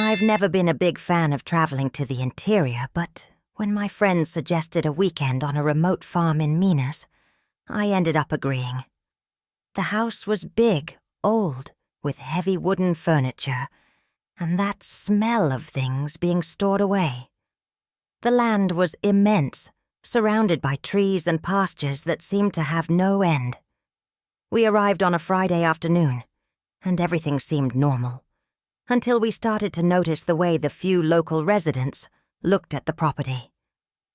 I've never been a big fan of traveling to the interior, but when my friends suggested a weekend on a remote farm in Minas, I ended up agreeing. The house was big, old, with heavy wooden furniture, and that smell of things being stored away. The land was immense, surrounded by trees and pastures that seemed to have no end. We arrived on a Friday afternoon, and everything seemed normal, until we started to notice the way the few local residents looked at the property.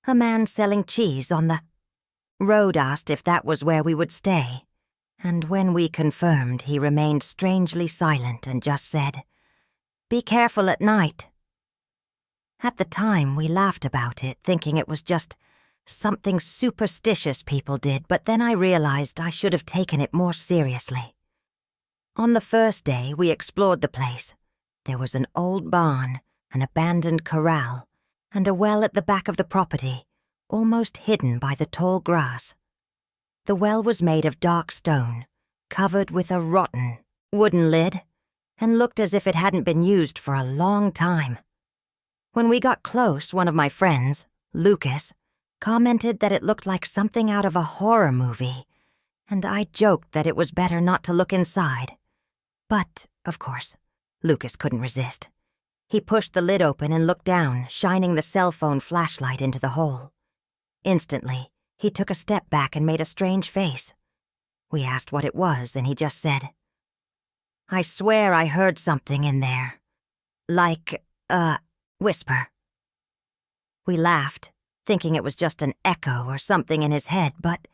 A man selling cheese on the road asked if that was where we would stay, and when we confirmed, he remained strangely silent and just said, "Be careful at night." At the time, we laughed about it, thinking it was just something superstitious people did, but then I realized I should have taken it more seriously. On the first day, we explored the place. There was an old barn, an abandoned corral, and a well at the back of the property, almost hidden by the tall grass. The well was made of dark stone, covered with a rotten wooden lid, and looked as if it hadn't been used for a long time. When we got close, one of my friends, Lucas, commented that it looked like something out of a horror movie, and I joked that it was better not to look inside. But, of course, Lucas couldn't resist. He pushed the lid open and looked down, shining the cell phone flashlight into the hole. Instantly, he took a step back and made a strange face. We asked what it was, and he just said, "I swear I heard something in there. Like a whisper." We laughed, thinking it was just an echo or something in his head, but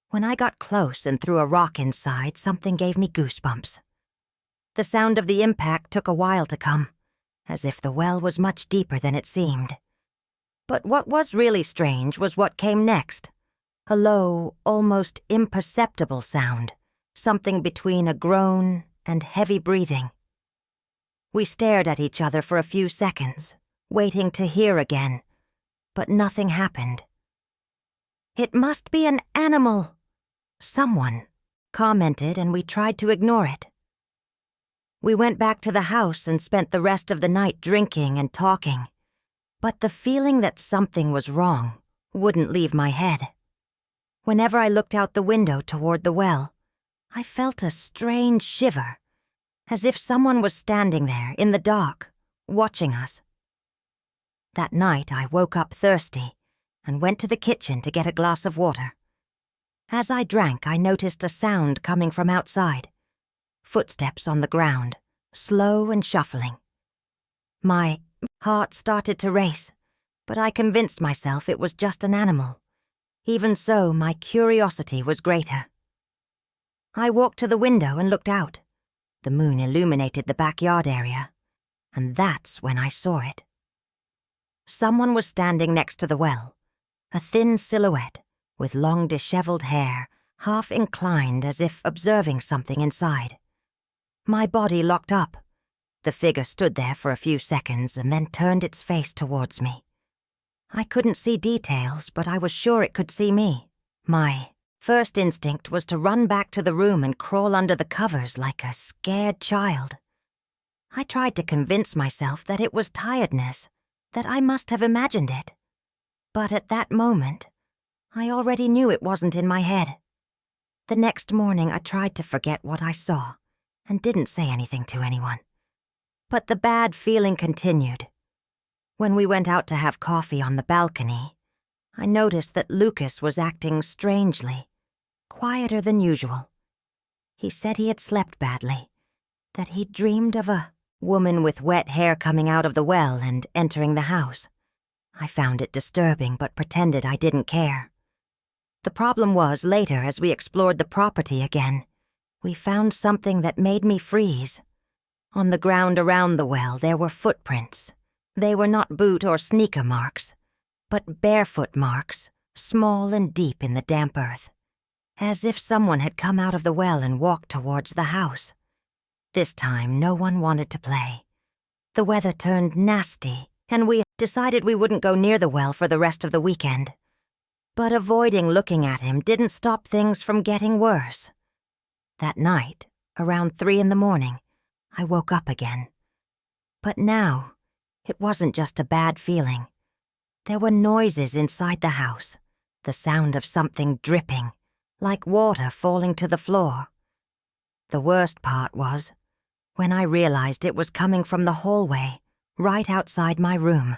when I got close and threw a rock inside, something gave me goosebumps. The sound of the impact took a while to come, as if the well was much deeper than it seemed. But what was really strange was what came next. A low, almost imperceptible sound, something between a groan and heavy breathing. We stared at each other for a few seconds, waiting to hear again, but nothing happened. "It must be an animal," someone commented, and we tried to ignore it. We went back to the house and spent the rest of the night drinking and talking, but the feeling that something was wrong wouldn't leave my head. Whenever I looked out the window toward the well, I felt a strange shiver, as if someone was standing there in the dark, watching us. That night, I woke up thirsty and went to the kitchen to get a glass of water. As I drank, I noticed a sound coming from outside. Footsteps on the ground, slow and shuffling. My heart started to race, but I convinced myself it was just an animal. Even so, my curiosity was greater. I walked to the window and looked out. The moon illuminated the backyard area, and that's when I saw it. Someone was standing next to the well, a thin silhouette with long disheveled hair, half inclined as if observing something inside. My body locked up. The figure stood there for a few seconds and then turned its face towards me. I couldn't see details, but I was sure it could see me. My first instinct was to run back to the room and crawl under the covers like a scared child. I tried to convince myself that it was tiredness, that I must have imagined it. But at that moment, I already knew it wasn't in my head. The next morning, I tried to forget what I saw and didn't say anything to anyone. But the bad feeling continued. When we went out to have coffee on the balcony, I noticed that Lucas was acting strangely, quieter than usual. He said he had slept badly, that he dreamed of a woman with wet hair coming out of the well and entering the house. I found it disturbing but pretended I didn't care. The problem was, later, as we explored the property again, we found something that made me freeze. On the ground around the well, there were footprints. They were not boot or sneaker marks, but barefoot marks, small and deep in the damp earth, as if someone had come out of the well and walked towards the house. This time, no one wanted to play. The weather turned nasty, and we decided we wouldn't go near the well for the rest of the weekend. But avoiding looking at him didn't stop things from getting worse. That night, around 3 a.m, I woke up again. But now, It wasn't just a bad feeling. There were noises inside the house, the sound of something dripping, like water falling to the floor. The worst part was when I realized it was coming from the hallway, right outside my room.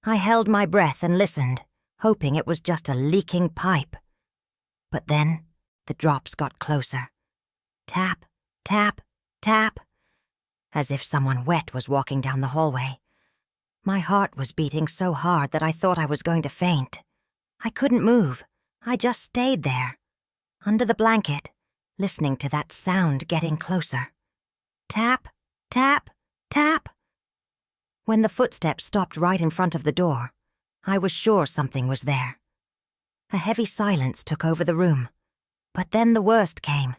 I held my breath and listened, hoping it was just a leaking pipe. But then the drops got closer. Tap, tap, tap, as if someone wet was walking down the hallway. My heart was beating so hard that I thought I was going to faint. I couldn't move. I just stayed there, under the blanket, listening to that sound getting closer. Tap, tap, tap. When the footsteps stopped right in front of the door, I was sure something was there. A heavy silence took over the room, but then the worst came.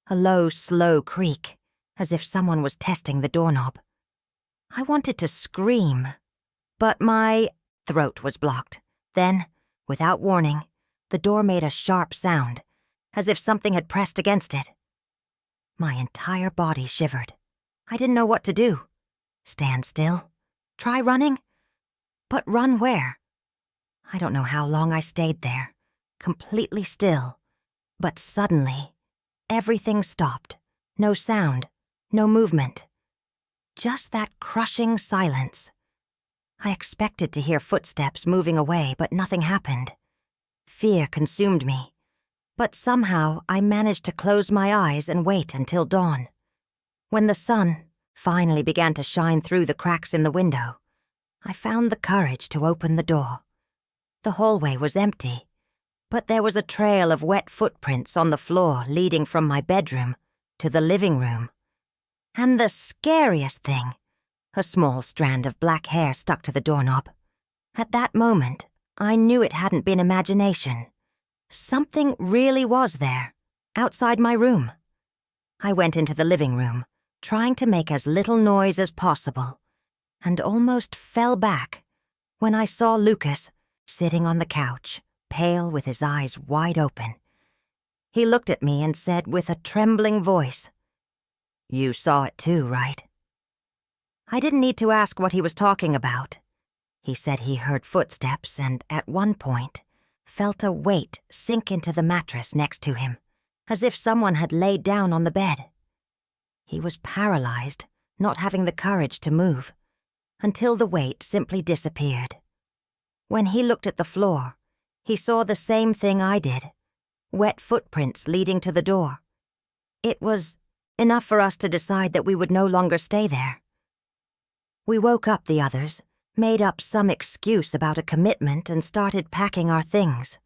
A low, slow creak, as if someone was testing the doorknob. I wanted to scream, but my throat was blocked. Then, without warning, the door made a sharp sound, as if something had pressed against it. My entire body shivered. I didn't know what to do. Stand still? Try running? But run where? I don't know how long I stayed there, completely still. But suddenly, everything stopped. No sound, no movement. Just that crushing silence. I expected to hear footsteps moving away, but nothing happened. Fear consumed me, but somehow I managed to close my eyes and wait until dawn. When the sun finally began to shine through the cracks in the window, I found the courage to open the door. The hallway was empty, but there was a trail of wet footprints on the floor leading from my bedroom to the living room. And the scariest thing, a small strand of black hair stuck to the doorknob. At that moment, I knew it hadn't been imagination. Something really was there, outside my room. I went into the living room, trying to make as little noise as possible, and almost fell back when I saw Lucas sitting on the couch, pale with his eyes wide open. He looked at me and said with a trembling voice, "You saw it too, right?" I didn't need to ask what he was talking about. He said he heard footsteps and, at one point, felt a weight sink into the mattress next to him, as if someone had laid down on the bed. He was paralyzed, not having the courage to move, until the weight simply disappeared. When he looked at the floor, he saw the same thing I did, wet footprints leading to the door. It was enough for us to decide that we would no longer stay there. We woke up the others, made up some excuse about a commitment, and started packing our things.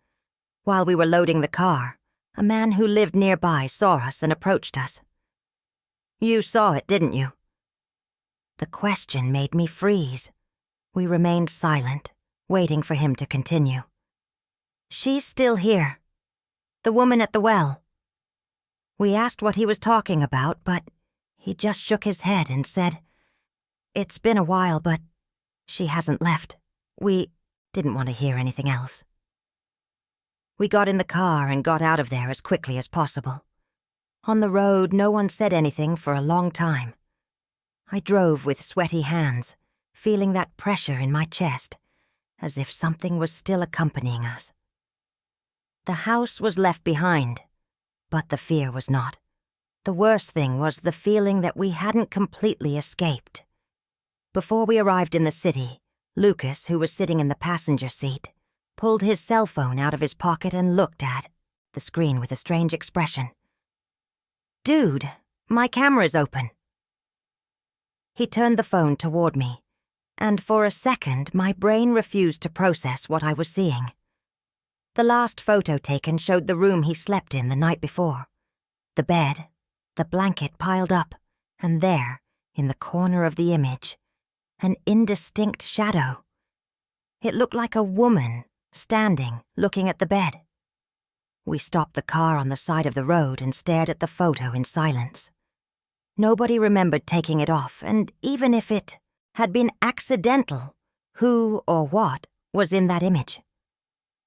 While we were loading the car, a man who lived nearby saw us and approached us. "You saw it, didn't you?" The question made me freeze. We remained silent, waiting for him to continue. "She's still here. The woman at the well." We asked what he was talking about, but he just shook his head and said, "It's been a while, but she hasn't left." We didn't want to hear anything else. We got in the car and got out of there as quickly as possible. On the road, no one said anything for a long time. I drove with sweaty hands, feeling that pressure in my chest, as if something was still accompanying us. The house was left behind, but the fear was not. The worst thing was the feeling that we hadn't completely escaped. Before we arrived in the city, Lucas, who was sitting in the passenger seat, pulled his cell phone out of his pocket and looked at the screen with a strange expression. "Dude, my camera's open." He turned the phone toward me, and for a second my brain refused to process what I was seeing. The last photo taken showed the room he slept in the night before. The bed, the blanket piled up, and there, in the corner of the image, an indistinct shadow. It looked like a woman, standing, looking at the bed. We stopped the car on the side of the road and stared at the photo in silence. Nobody remembered taking it off, and even if it had been accidental, who or what was in that image?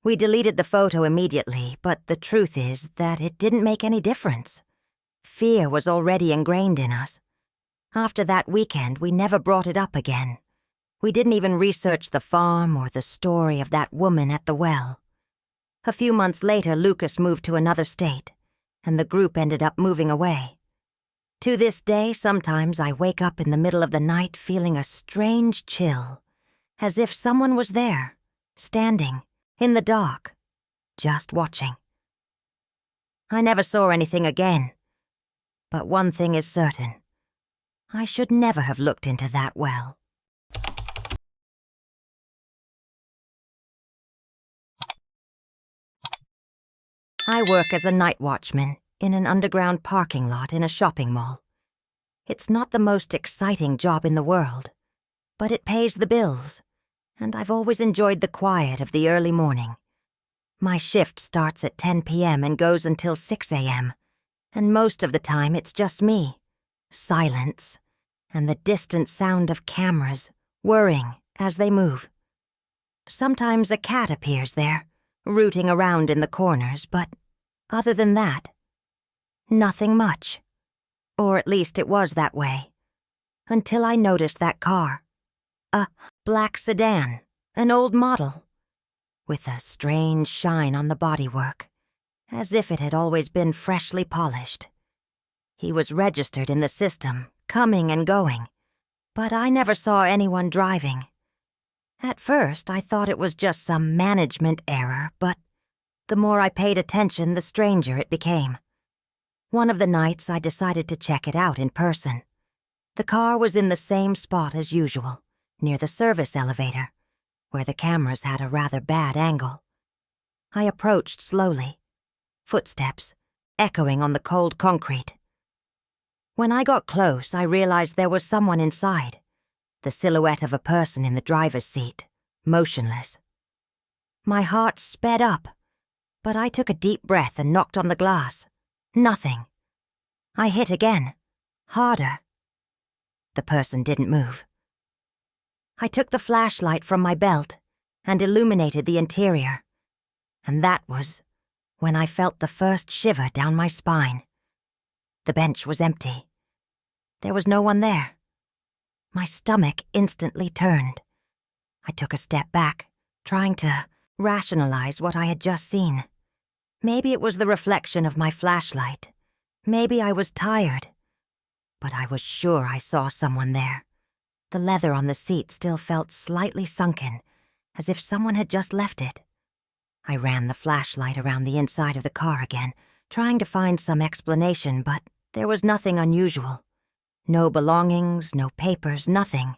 We deleted the photo immediately, but the truth is that it didn't make any difference. Fear was already ingrained in us. After that weekend, we never brought it up again. We didn't even research the farm or the story of that woman at the well. A few months later, Lucas moved to another state, and the group ended up moving away. To this day, sometimes I wake up in the middle of the night feeling a strange chill, as if someone was there, standing, in the dark, just watching. I never saw anything again, but one thing is certain. I should never have looked into that well. I work as a night watchman in an underground parking lot in a shopping mall. It's not the most exciting job in the world, but it pays the bills, and I've always enjoyed the quiet of the early morning. My shift starts at 10 p.m. and goes until 6 a.m., and most of the time it's just me, silence, and the distant sound of cameras whirring as they move. Sometimes a cat appears there, rooting around in the corners, but other than that, nothing much. Or at least it was that way, until I noticed that car. A black sedan, an old model, with a strange shine on the bodywork, as if it had always been freshly polished. He was registered in the system, coming and going, but I never saw anyone driving. At first, I thought it was just some management error, but the more I paid attention, the stranger it became. One of the nights, I decided to check it out in person. The car was in the same spot as usual, near the service elevator, where the cameras had a rather bad angle. I approached slowly, footsteps echoing on the cold concrete. When I got close, I realized there was someone inside, the silhouette of a person in the driver's seat, motionless. My heart sped up, but I took a deep breath and knocked on the glass. Nothing. I hit again, harder. The person didn't move. I took the flashlight from my belt and illuminated the interior, and that was when I felt the first shiver down my spine. The bench was empty. There was no one there. My stomach instantly turned. I took a step back, trying to rationalize what I had just seen. Maybe it was the reflection of my flashlight. Maybe I was tired. But I was sure I saw someone there. The leather on the seat still felt slightly sunken, as if someone had just left it. I ran the flashlight around the inside of the car again, trying to find some explanation, but there was nothing unusual. No belongings, no papers, nothing.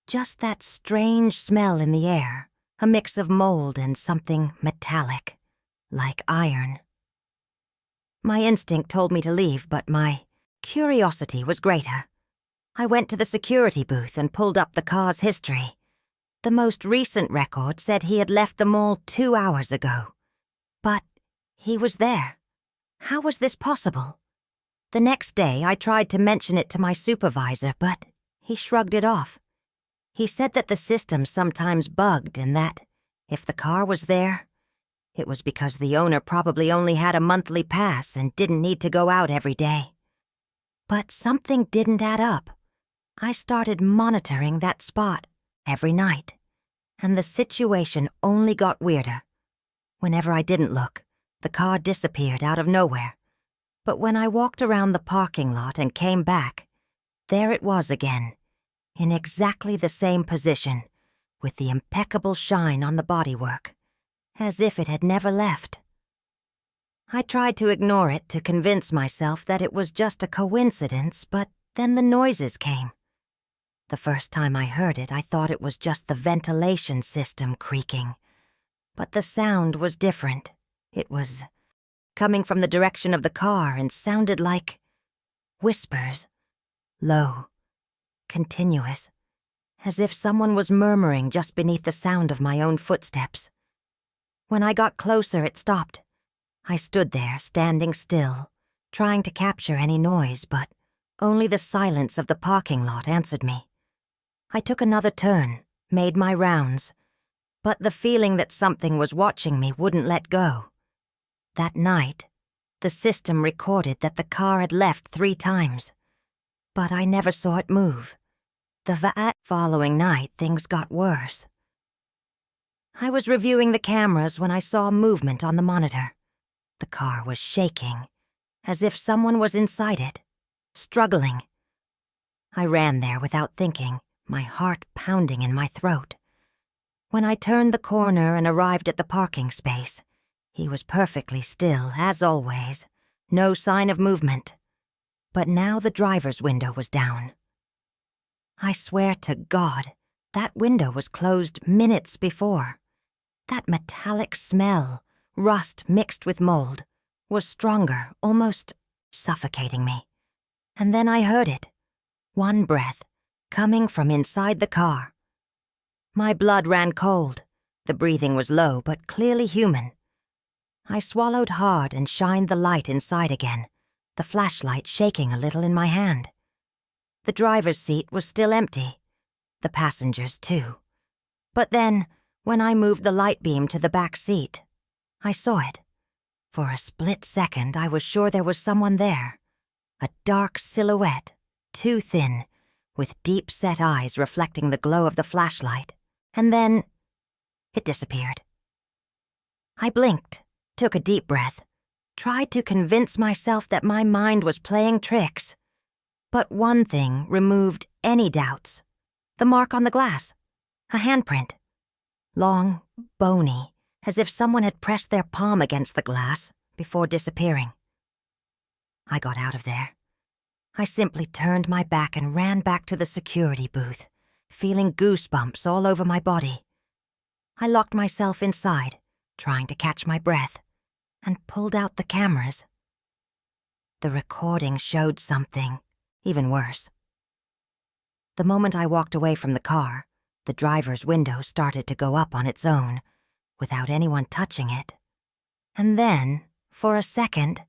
Just that strange smell in the air, a mix of mold and something metallic, like iron. My instinct told me to leave, but my curiosity was greater. I went to the security booth and pulled up the car's history. The most recent record said he had left the mall 2 hours ago. But he was there. How was this possible? The next day, I tried to mention it to my supervisor, but he shrugged it off. He said that the system sometimes bugged and that, if the car was there, it was because the owner probably only had a monthly pass and didn't need to go out every day. But something didn't add up. I started monitoring that spot every night, and the situation only got weirder. Whenever I didn't look, the car disappeared out of nowhere. But when I walked around the parking lot and came back, there it was again, in exactly the same position, with the impeccable shine on the bodywork, as if it had never left. I tried to ignore it to convince myself that it was just a coincidence, but then the noises came. The first time I heard it, I thought it was just the ventilation system creaking. But the sound was different. It was coming from the direction of the car and sounded like whispers, low, continuous, as if someone was murmuring just beneath the sound of my own footsteps. When I got closer, it stopped. I stood there, standing still, trying to capture any noise, but only the silence of the parking lot answered me. I took another turn, made my rounds, but the feeling that something was watching me wouldn't let go. That night, the system recorded that the car had left 3 times. but I never saw it move. The following night, things got worse. I was reviewing the cameras when I saw movement on the monitor. The car was shaking, as if someone was inside it, struggling. I ran there without thinking, my heart pounding in my throat. When I turned the corner and arrived at the parking space, he was perfectly still, as always, no sign of movement. But now the driver's window was down. I swear to God, that window was closed minutes before. That metallic smell, rust mixed with mold, was stronger, almost suffocating me. And then I heard it, one breath, coming from inside the car. My blood ran cold. The breathing was low, but clearly human. I swallowed hard and shined the light inside again, the flashlight shaking a little in my hand. The driver's seat was still empty, the passenger's too. But then, when I moved the light beam to the back seat, I saw it. For a split second, I was sure there was someone there. A dark silhouette, too thin, with deep-set eyes reflecting the glow of the flashlight. And then, it disappeared. I blinked, took a deep breath, tried to convince myself that my mind was playing tricks. But one thing removed any doubts. The mark on the glass. A handprint. Long, bony, as if someone had pressed their palm against the glass before disappearing. I got out of there. I simply turned my back and ran back to the security booth, feeling goosebumps all over my body. I locked myself inside, trying to catch my breath, and pulled out the cameras. The recording showed something even worse. The moment I walked away from the car, the driver's window started to go up on its own, without anyone touching it. And then, for a second,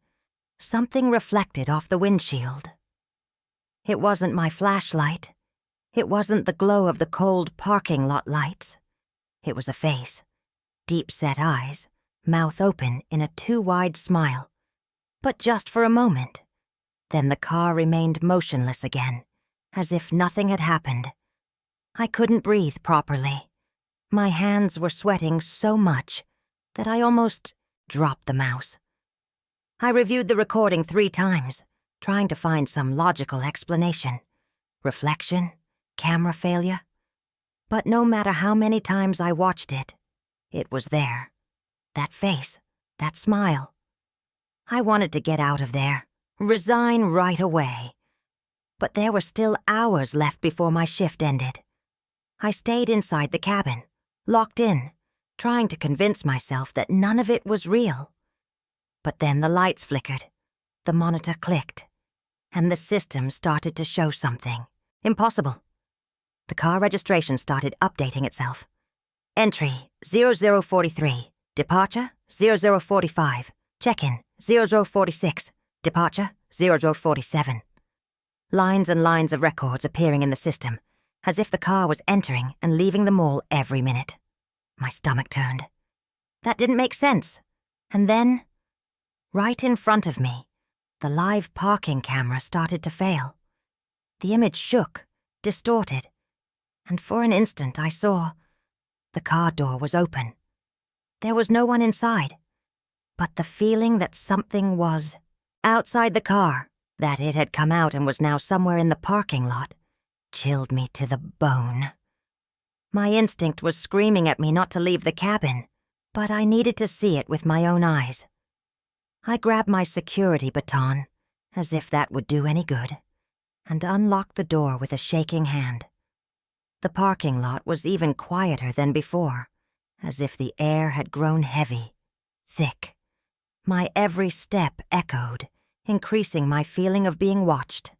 something reflected off the windshield. It wasn't my flashlight. It wasn't the glow of the cold parking lot lights. It was a face, deep-set eyes, mouth open in a too-wide smile. But just for a moment. Then the car remained motionless again, as if nothing had happened. I couldn't breathe properly. My hands were sweating so much that I almost dropped the mouse. I reviewed the recording 3 times, trying to find some logical explanation. Reflection, camera failure. But no matter how many times I watched it, it was there. That face, that smile. I wanted to get out of there, resign right away. But there were still hours left before my shift ended. I stayed inside the cabin, locked in, trying to convince myself that none of it was real. But then the lights flickered, the monitor clicked, and the system started to show something. Impossible. The car registration started updating itself. Entry 0043, departure 0045, check-in 0046, departure 0047. Lines and lines of records appearing in the system, as if the car was entering and leaving the mall every minute. My stomach turned. That didn't make sense. And then, right in front of me, the live parking camera started to fail. The image shook, distorted, and for an instant I saw the car door was open. There was no one inside, but the feeling that something was outside the car, that it had come out and was now somewhere in the parking lot, chilled me to the bone. My instinct was screaming at me not to leave the cabin, but I needed to see it with my own eyes. I grabbed my security baton, as if that would do any good, and unlocked the door with a shaking hand. The parking lot was even quieter than before, as if the air had grown heavy, thick. My every step echoed, increasing my feeling of being watched.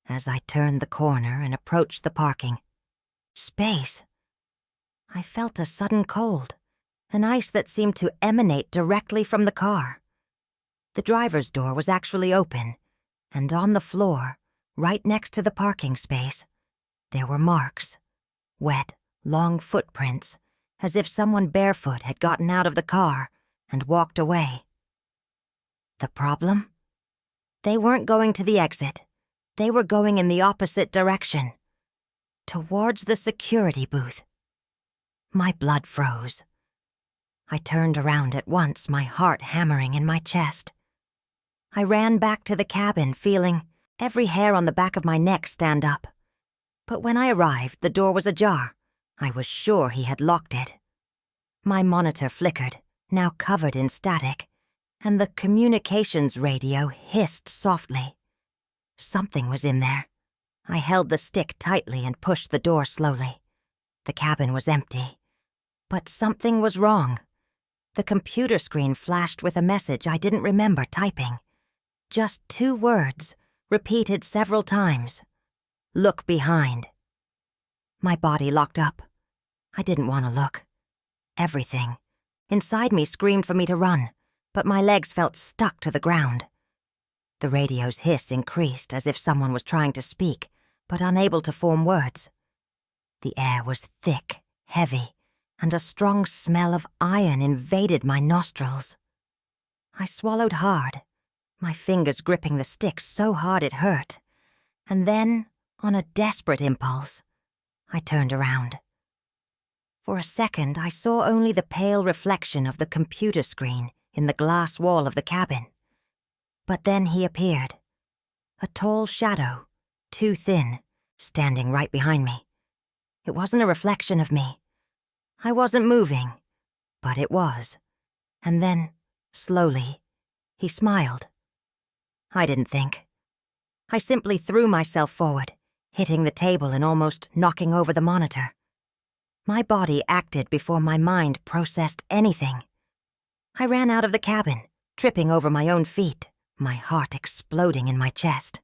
As I turned the corner and approached the parking space, I felt a sudden cold, an ice that seemed to emanate directly from the car. The driver's door was actually open, and on the floor, right next to the parking space, there were marks, wet, long footprints, as if someone barefoot had gotten out of the car and walked away. The problem? They weren't going to the exit. they were going in the opposite direction, towards the security booth. My blood froze. I turned around at once, my heart hammering in my chest. I ran back to the cabin, feeling every hair on the back of my neck stand up. But when I arrived, the door was ajar. I was sure he had locked it. My monitor flickered, now covered in static, and the communications radio hissed softly. Something was in there. I held the stick tightly and pushed the door slowly. The cabin was empty. But something was wrong. The computer screen flashed with a message I didn't remember typing. Just 2 words, repeated several times. Look behind. My body locked up. I didn't want to look. Everything inside me screamed for me to run, but my legs felt stuck to the ground. The radio's hiss increased as if someone was trying to speak, but unable to form words. The air was thick, heavy, and a strong smell of iron invaded my nostrils. I swallowed hard, my fingers gripping the stick so hard it hurt, and then, on a desperate impulse, I turned around. For a second, I saw only the pale reflection of the computer screen in the glass wall of the cabin. But then he appeared, a tall shadow, too thin, standing right behind me. It wasn't a reflection of me. I wasn't moving, but it was. And then, slowly, he smiled. I didn't think. I simply threw myself forward, hitting the table and almost knocking over the monitor. My body acted before my mind processed anything. I ran out of the cabin, tripping over my own feet, my heart exploding in my chest.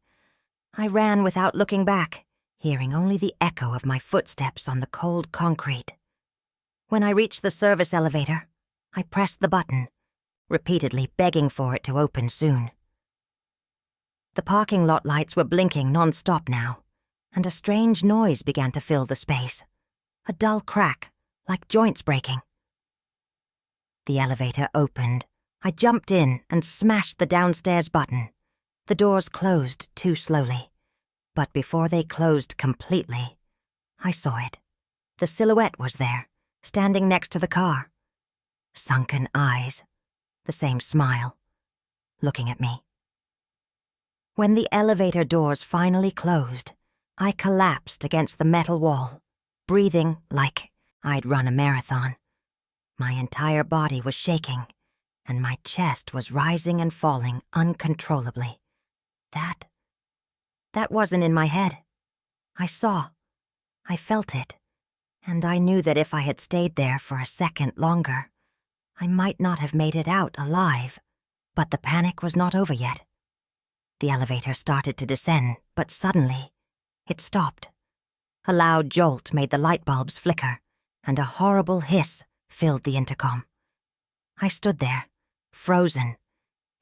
I ran without looking back, hearing only the echo of my footsteps on the cold concrete. When I reached the service elevator, I pressed the button, repeatedly begging for it to open soon. The parking lot lights were blinking non-stop now, and a strange noise began to fill the space. A dull crack, like joints breaking. The elevator opened. I jumped in and smashed the downstairs button. The doors closed too slowly. But before they closed completely, I saw it. The silhouette was there, standing next to the car. Sunken eyes, the same smile, looking at me. When the elevator doors finally closed, I collapsed against the metal wall, breathing like I'd run a marathon. My entire body was shaking, and my chest was rising and falling uncontrollably. That wasn't in my head. I saw. I felt it. And I knew that if I had stayed there for a second longer, I might not have made it out alive. But the panic was not over yet. The elevator started to descend, but suddenly, it stopped. A loud jolt made the light bulbs flicker, and a horrible hiss filled the intercom. I stood there, frozen,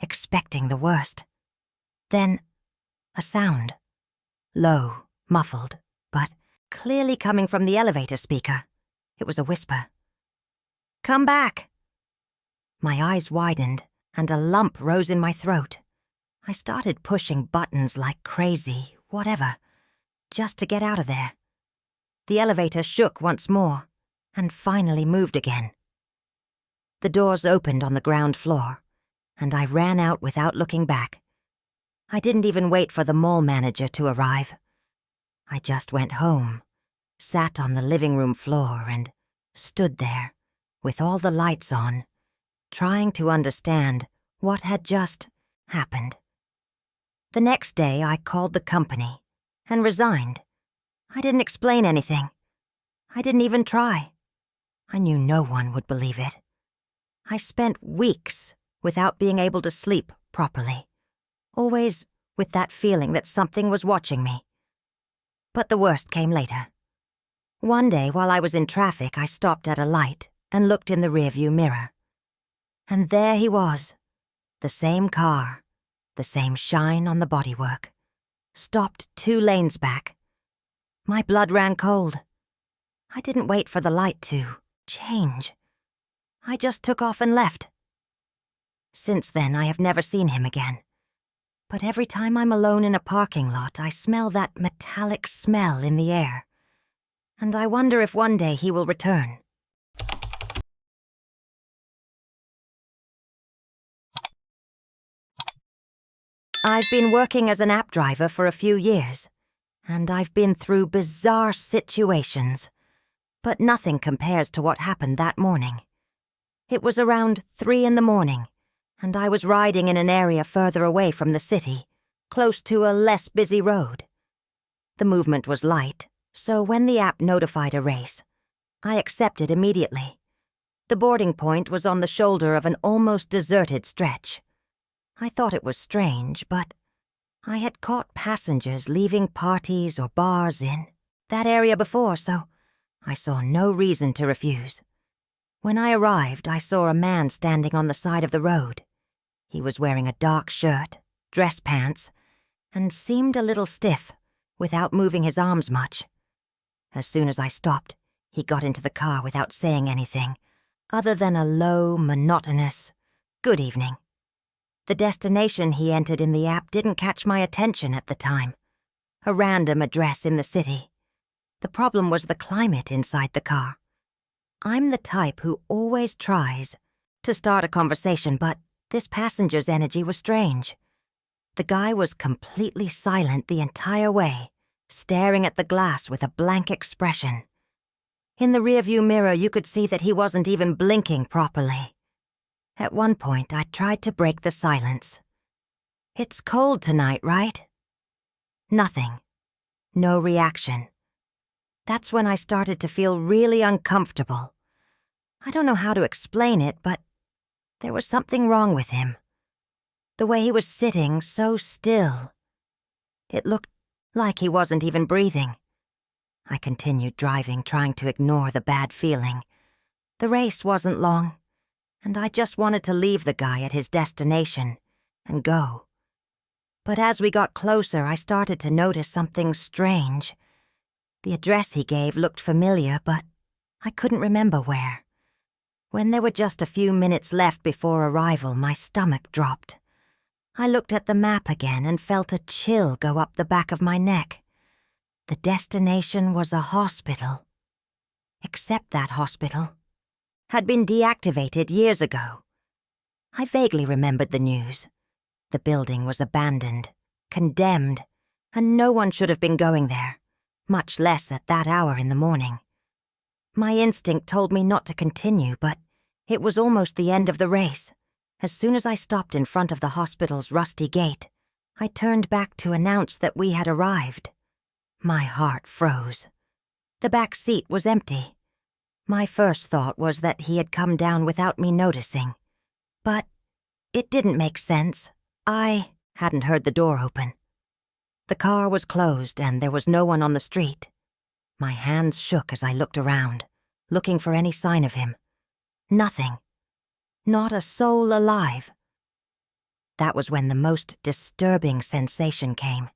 expecting the worst. Then, a sound. Low, muffled, but clearly coming from the elevator speaker. It was a whisper. "Come back!" My eyes widened, and a lump rose in my throat. I started pushing buttons like crazy, whatever, just to get out of there. The elevator shook once more, and finally moved again. The doors opened on the ground floor, and I ran out without looking back. I didn't even wait for the mall manager to arrive. I just went home, sat on the living room floor, and stood there, with all the lights on, trying to understand what had just happened. The next day, I called the company and resigned. I didn't explain anything. I didn't even try. I knew no one would believe it. I spent weeks without being able to sleep properly, always with that feeling that something was watching me. But the worst came later. One day, while I was in traffic, I stopped at a light and looked in the rearview mirror. And there he was, the same car, the same shine on the bodywork, stopped 2 lanes back. My blood ran cold. I didn't wait for the light to change. I just took off and left. Since then, I have never seen him again. But every time I'm alone in a parking lot, I smell that metallic smell in the air. And I wonder if one day he will return. I've been working as an app driver for a few years, and I've been through bizarre situations. But nothing compares to what happened that morning. It was around 3 a.m, and I was riding in an area further away from the city, close to a less busy road. The movement was light, so when the app notified a race, I accepted immediately. The boarding point was on the shoulder of an almost deserted stretch. I thought it was strange, but I had caught passengers leaving parties or bars in that area before, so I saw no reason to refuse. When I arrived, I saw a man standing on the side of the road. He was wearing a dark shirt, dress pants, and seemed a little stiff, without moving his arms much. As soon as I stopped, he got into the car without saying anything, other than a low, monotonous, "Good evening." The destination he entered in the app didn't catch my attention at the time. A random address in the city. The problem was the climate inside the car. I'm the type who always tries to start a conversation, but this passenger's energy was strange. The guy was completely silent the entire way, staring at the glass with a blank expression. In the rearview mirror, you could see that he wasn't even blinking properly. At one point, I tried to break the silence. "It's cold tonight, right?" Nothing. No reaction. That's when I started to feel really uncomfortable. I don't know how to explain it, but there was something wrong with him. The way he was sitting so still. It looked like he wasn't even breathing. I continued driving, trying to ignore the bad feeling. The race wasn't long, and I just wanted to leave the guy at his destination and go. But as we got closer, I started to notice something strange. The address he gave looked familiar, but I couldn't remember where. When there were just a few minutes left before arrival, my stomach dropped. I looked at the map again and felt a chill go up the back of my neck. The destination was a hospital. Except that hospital had been deactivated years ago. I vaguely remembered the news. The building was abandoned, condemned, and no one should have been going there, much less at that hour in the morning. My instinct told me not to continue, but it was almost the end of the race. As soon as I stopped in front of the hospital's rusty gate, I turned back to announce that we had arrived. My heart froze. The back seat was empty. My first thought was that he had come down without me noticing. But it didn't make sense. I hadn't heard the door open. The car was closed and there was no one on the street. My hands shook as I looked around, looking for any sign of him. Nothing. Not a soul alive. That was when the most disturbing sensation came.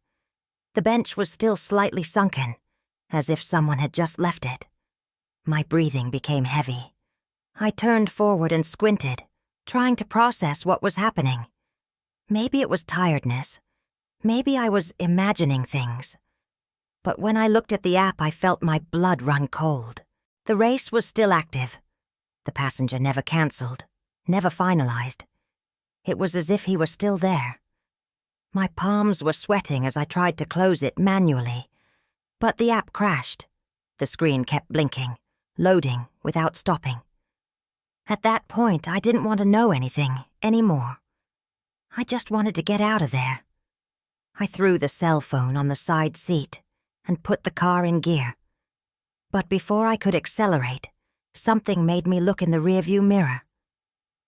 The bench was still slightly sunken, as if someone had just left it. My breathing became heavy. I turned forward and squinted, trying to process what was happening. Maybe it was tiredness. Maybe I was imagining things. But when I looked at the app, I felt my blood run cold. The race was still active. The passenger never cancelled, never finalized. It was as if he were still there. My palms were sweating as I tried to close it manually. But the app crashed. The screen kept blinking, loading without stopping. At that point, I didn't want to know anything anymore. I just wanted to get out of there. I threw the cell phone on the side seat and put the car in gear. But before I could accelerate, something made me look in the rearview mirror.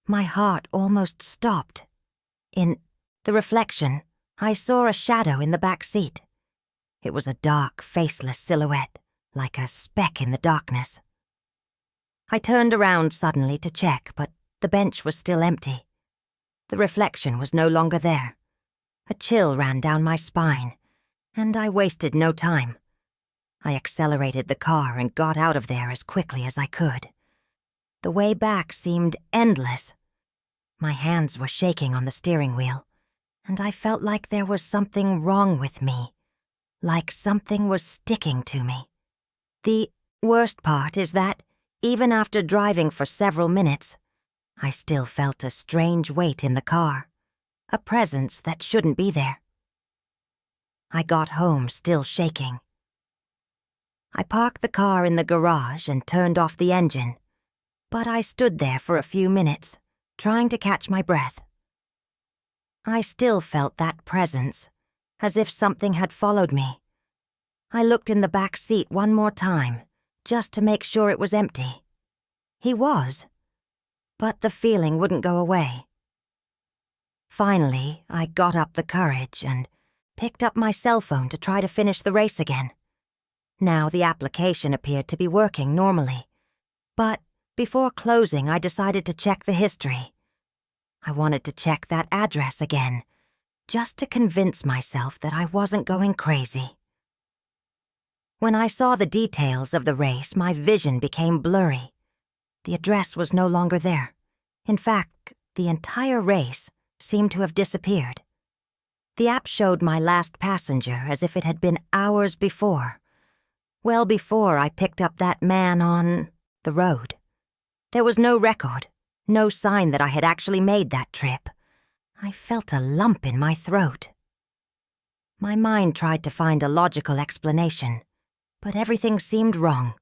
My heart almost stopped. In the reflection, I saw a shadow in the back seat. It was a dark, faceless silhouette, like a speck in the darkness. I turned around suddenly to check, but the bench was still empty. The reflection was no longer there. A chill ran down my spine, and I wasted no time. I accelerated the car and got out of there as quickly as I could. The way back seemed endless. My hands were shaking on the steering wheel, and I felt like there was something wrong with me, like something was sticking to me. The worst part is that, even after driving for several minutes, I still felt a strange weight in the car, a presence that shouldn't be there. I got home still shaking. I parked the car in the garage and turned off the engine, but I stood there for a few minutes, trying to catch my breath. I still felt that presence, as if something had followed me. I looked in the back seat one more time, just to make sure it was empty. He was, but the feeling wouldn't go away. Finally, I got up the courage and picked up my cell phone to try to finish the race again. Now the application appeared to be working normally, but before closing I decided to check the history. I wanted to check that address again, just to convince myself that I wasn't going crazy. When I saw the details of the race, my vision became blurry. The address was no longer there. In fact, the entire race seemed to have disappeared. The app showed my last passenger as if it had been hours before, well before I picked up that man on the road. There was no record, no sign that I had actually made that trip. I felt a lump in my throat. My mind tried to find a logical explanation, but everything seemed wrong.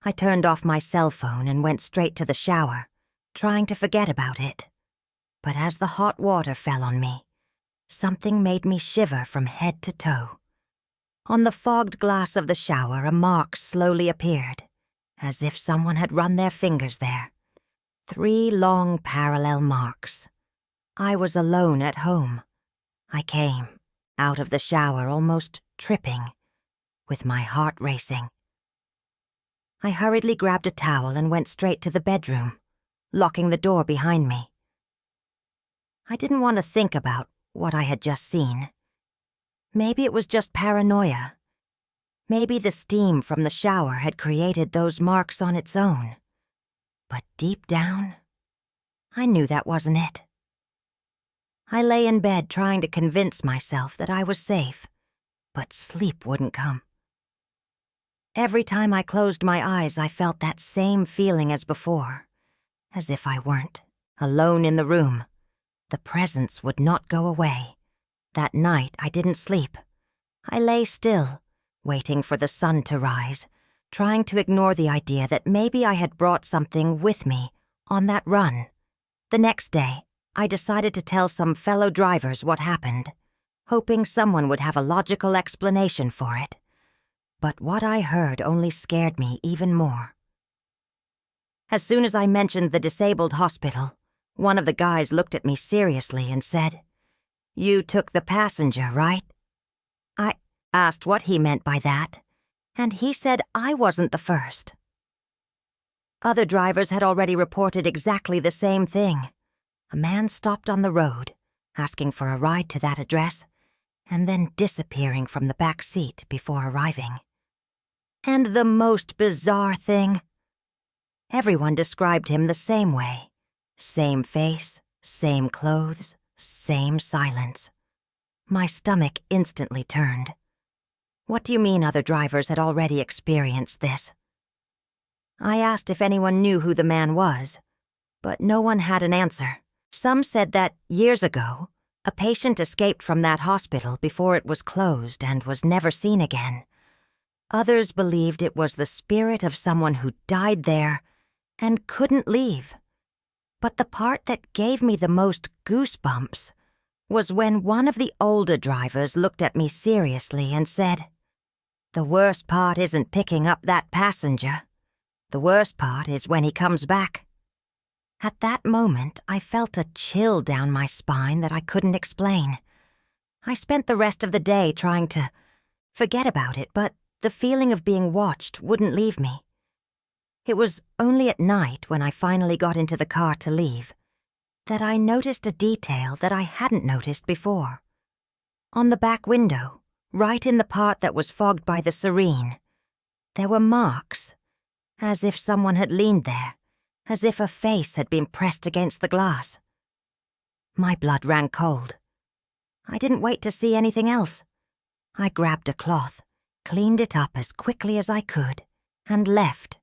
I turned off my cell phone and went straight to the shower, trying to forget about it. But as the hot water fell on me, something made me shiver from head to toe. On the fogged glass of the shower, a mark slowly appeared, as if someone had run their fingers there. 3 long parallel marks. I was alone at home. I came out of the shower almost tripping, with my heart racing. I hurriedly grabbed a towel and went straight to the bedroom, locking the door behind me. I didn't want to think about what I had just seen. Maybe it was just paranoia. Maybe the steam from the shower had created those marks on its own. But deep down, I knew that wasn't it. I lay in bed trying to convince myself that I was safe, but sleep wouldn't come. Every time I closed my eyes, I felt that same feeling as before, as if I weren't alone in the room. The presence would not go away. That night, I didn't sleep. I lay still, waiting for the sun to rise, trying to ignore the idea that maybe I had brought something with me on that run. The next day, I decided to tell some fellow drivers what happened, hoping someone would have a logical explanation for it. But what I heard only scared me even more. As soon as I mentioned the disabled hospital, one of the guys looked at me seriously and said, "You took the passenger, right?" I asked what he meant by that, and he said I wasn't the first. Other drivers had already reported exactly the same thing. A man stopped on the road, asking for a ride to that address, and then disappearing from the back seat before arriving. And the most bizarre thing? Everyone described him the same way. Same face, same clothes, same silence. My stomach instantly turned. What do you mean other drivers had already experienced this? I asked if anyone knew who the man was, but no one had an answer. Some said that, years ago, a patient escaped from that hospital before it was closed and was never seen again. Others believed it was the spirit of someone who died there and couldn't leave. But the part that gave me the most goosebumps was when one of the older drivers looked at me seriously and said, "The worst part isn't picking up that passenger. The worst part is when he comes back." At that moment, I felt a chill down my spine that I couldn't explain. I spent the rest of the day trying to forget about it, but the feeling of being watched wouldn't leave me. It was only at night, when I finally got into the car to leave, that I noticed a detail that I hadn't noticed before. On the back window, right in the part that was fogged by the Serene, there were marks, as if someone had leaned there, as if a face had been pressed against the glass. My blood ran cold. I didn't wait to see anything else. I grabbed a cloth, cleaned it up as quickly as I could, and left.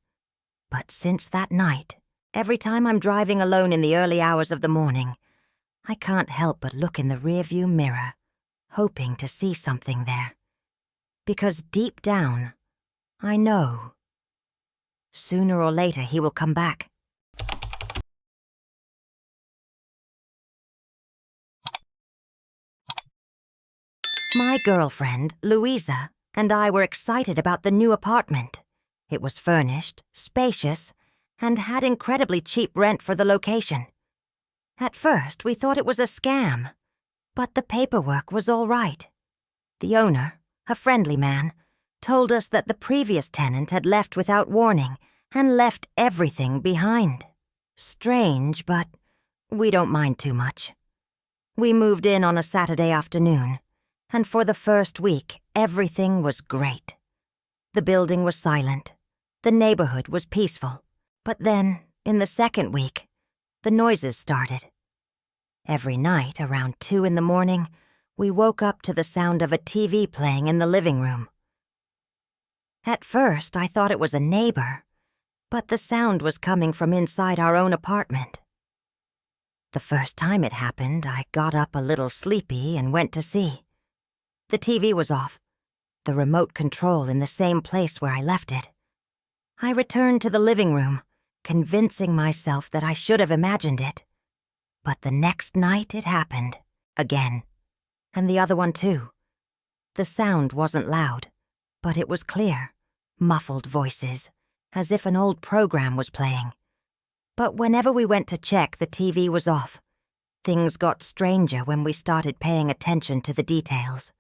But since that night, every time I'm driving alone in the early hours of the morning, I can't help but look in the rearview mirror, hoping to see something there. Because deep down, I know. Sooner or later he will come back. My girlfriend, Louisa, and I were excited about the new apartment. It was furnished, spacious, and had incredibly cheap rent for the location. At first, we thought it was a scam, but the paperwork was all right. The owner, a friendly man, told us that the previous tenant had left without warning and left everything behind. Strange, but we don't mind too much. We moved in on a Saturday afternoon, and for the first week, everything was great. The building was silent. The neighborhood was peaceful. But then, in the second week, the noises started. Every night, around 2 a.m, we woke up to the sound of a TV playing in the living room. At first, I thought it was a neighbor, but the sound was coming from inside our own apartment. The first time it happened, I got up a little sleepy and went to see. The TV was off, the remote control in the same place where I left it. I returned to the living room, convincing myself that I should have imagined it. But the next night it happened, again. And the other one too. The sound wasn't loud, but it was clear, muffled voices, as if an old program was playing. But whenever we went to check, the TV was off. Things got stranger when we started paying attention to the details.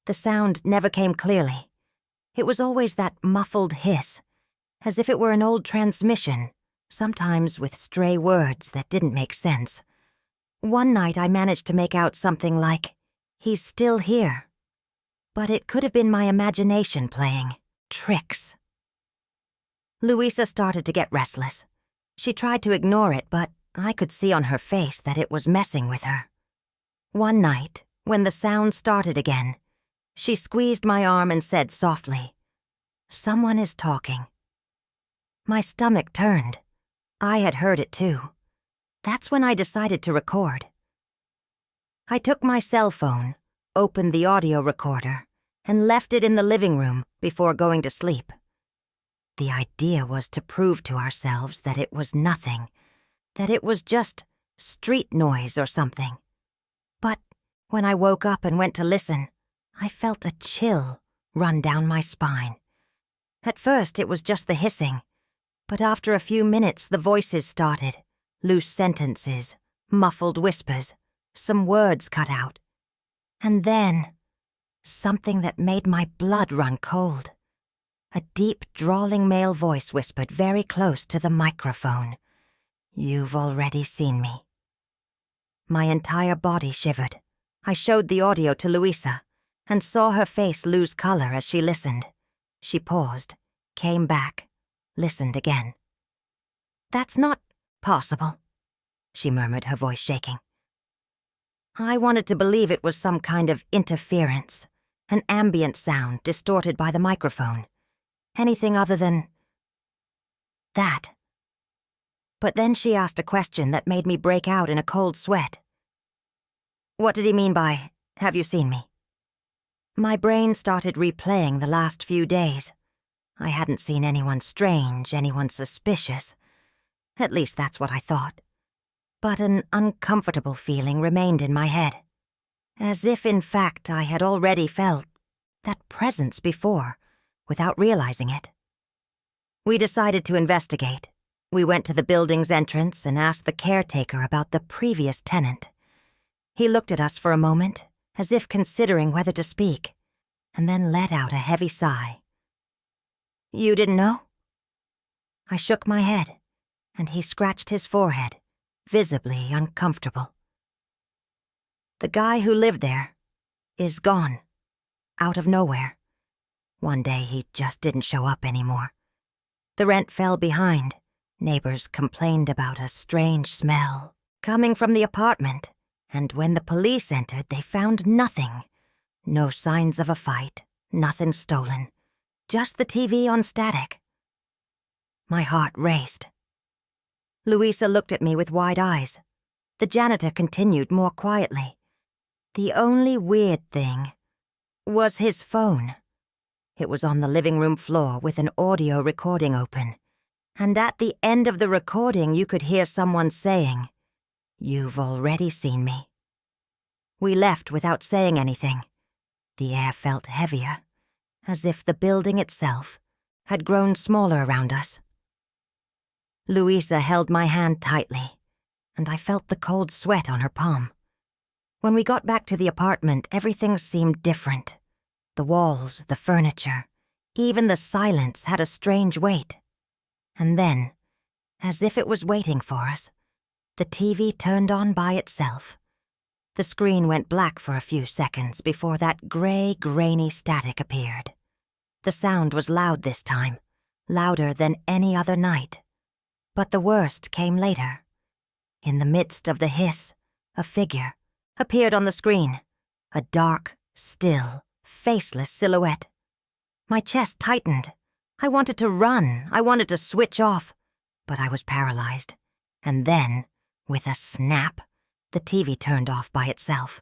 The sound never came clearly. It was always that muffled hiss, as if it were an old transmission, sometimes with stray words that didn't make sense. One night I managed to make out something like, "He's still here." But it could have been my imagination playing tricks. Louisa started to get restless. She tried to ignore it, but I could see on her face that it was messing with her. One night, when the sound started again, she squeezed my arm and said softly, "Someone is talking." My stomach turned. I had heard it too. That's when I decided to record. I took my cell phone, opened the audio recorder, and left it in the living room before going to sleep. The idea was to prove to ourselves that it was nothing, that it was just street noise or something. But when I woke up and went to listen, I felt a chill run down my spine. At first it was just the hissing, but after a few minutes the voices started, loose sentences, muffled whispers, some words cut out. And then, something that made my blood run cold. A deep, drawling male voice whispered very close to the microphone, "You've already seen me." My entire body shivered. I showed the audio to Louisa and saw her face lose color as she listened. She paused, came back, listened again. "That's not possible," she murmured, her voice shaking. I wanted to believe it was some kind of interference, an ambient sound distorted by the microphone. Anything other than that. But then she asked a question that made me break out in a cold sweat. "What did he mean by, 'Have you seen me?'" My brain started replaying the last few days. I hadn't seen anyone strange, anyone suspicious. At least that's what I thought. But an uncomfortable feeling remained in my head. As if, in fact, I had already felt that presence before, without realizing it. We decided to investigate. We went to the building's entrance and asked the caretaker about the previous tenant. He looked at us for a moment, as if considering whether to speak, and then let out a heavy sigh. "You didn't know?" I shook my head, and he scratched his forehead, visibly uncomfortable. "The guy who lived there is gone, out of nowhere. One day he just didn't show up anymore. The rent fell behind. Neighbors complained about a strange smell coming from the apartment, And when the police entered, they found nothing. No signs of a fight, nothing stolen. Just the TV on static. My heart raced. Louisa looked at me with wide eyes. The janitor continued more quietly. The only weird thing was his phone. It was on the living room floor with an audio recording open. And at the end of the recording, you could hear someone saying, "You've already seen me." We left without saying anything. The air felt heavier, as if the building itself had grown smaller around us. Louisa held my hand tightly, and I felt the cold sweat on her palm. When we got back to the apartment, everything seemed different. The walls, the furniture, even the silence had a strange weight. And then, as if it was waiting for us, the TV turned on by itself. The screen went black for a few seconds before that gray, grainy static appeared. The sound was loud this time, louder than any other night. But the worst came later. In the midst of the hiss, a figure appeared on the screen, a dark, still, faceless silhouette. My chest tightened. I wanted to run, I wanted to switch off, but I was paralyzed. And then, with a snap, the TV turned off by itself.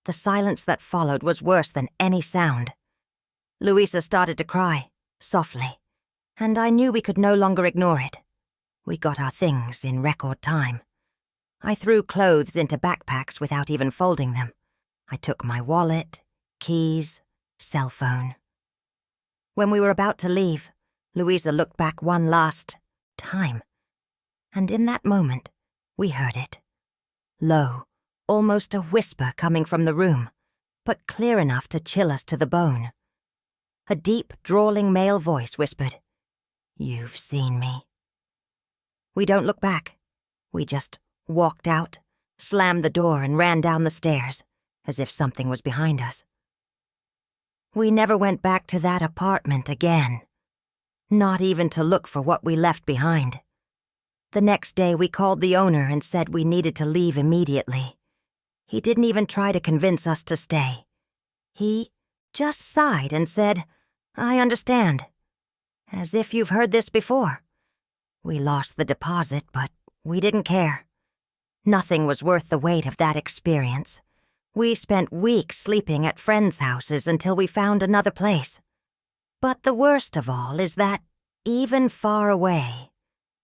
The silence that followed was worse than any sound. Louisa started to cry, softly, and I knew we could no longer ignore it. We got our things in record time. I threw clothes into backpacks without even folding them. I took my wallet, keys, cell phone. When we were about to leave, Louisa looked back one last time. And in that moment, we heard it. Low, almost a whisper coming from the room, but clear enough to chill us to the bone. A deep, drawling male voice whispered, "You've seen me." We don't look back. We just walked out, slammed the door, and ran down the stairs, as if something was behind us. We never went back to that apartment again. Not even to look for what we left behind. The next day we called the owner and said we needed to leave immediately. He didn't even try to convince us to stay. He just sighed and said, "I understand." As if you've heard this before. We lost the deposit, but we didn't care. Nothing was worth the weight of that experience. We spent weeks sleeping at friends' houses until we found another place. But the worst of all is that, even far away,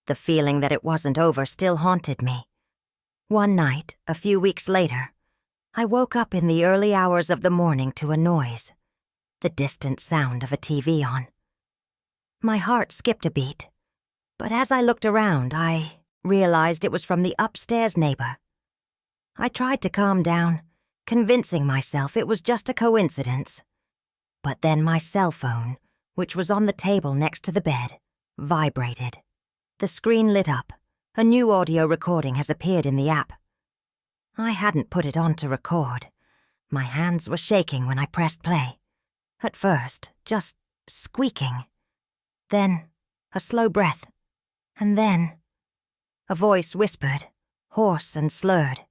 the feeling that it wasn't over still haunted me. One night, a few weeks later, I woke up in the early hours of the morning to a noise, the distant sound of a TV on. My heart skipped a beat, but as I looked around, I realized it was from the upstairs neighbor. I tried to calm down, convincing myself it was just a coincidence. But then my cell phone, which was on the table next to the bed, vibrated. The screen lit up. A new audio recording has appeared in the app. I hadn't put it on to record. My hands were shaking when I pressed play. At first, just squeaking. Then, a slow breath. And then, a voice whispered, hoarse and slurred,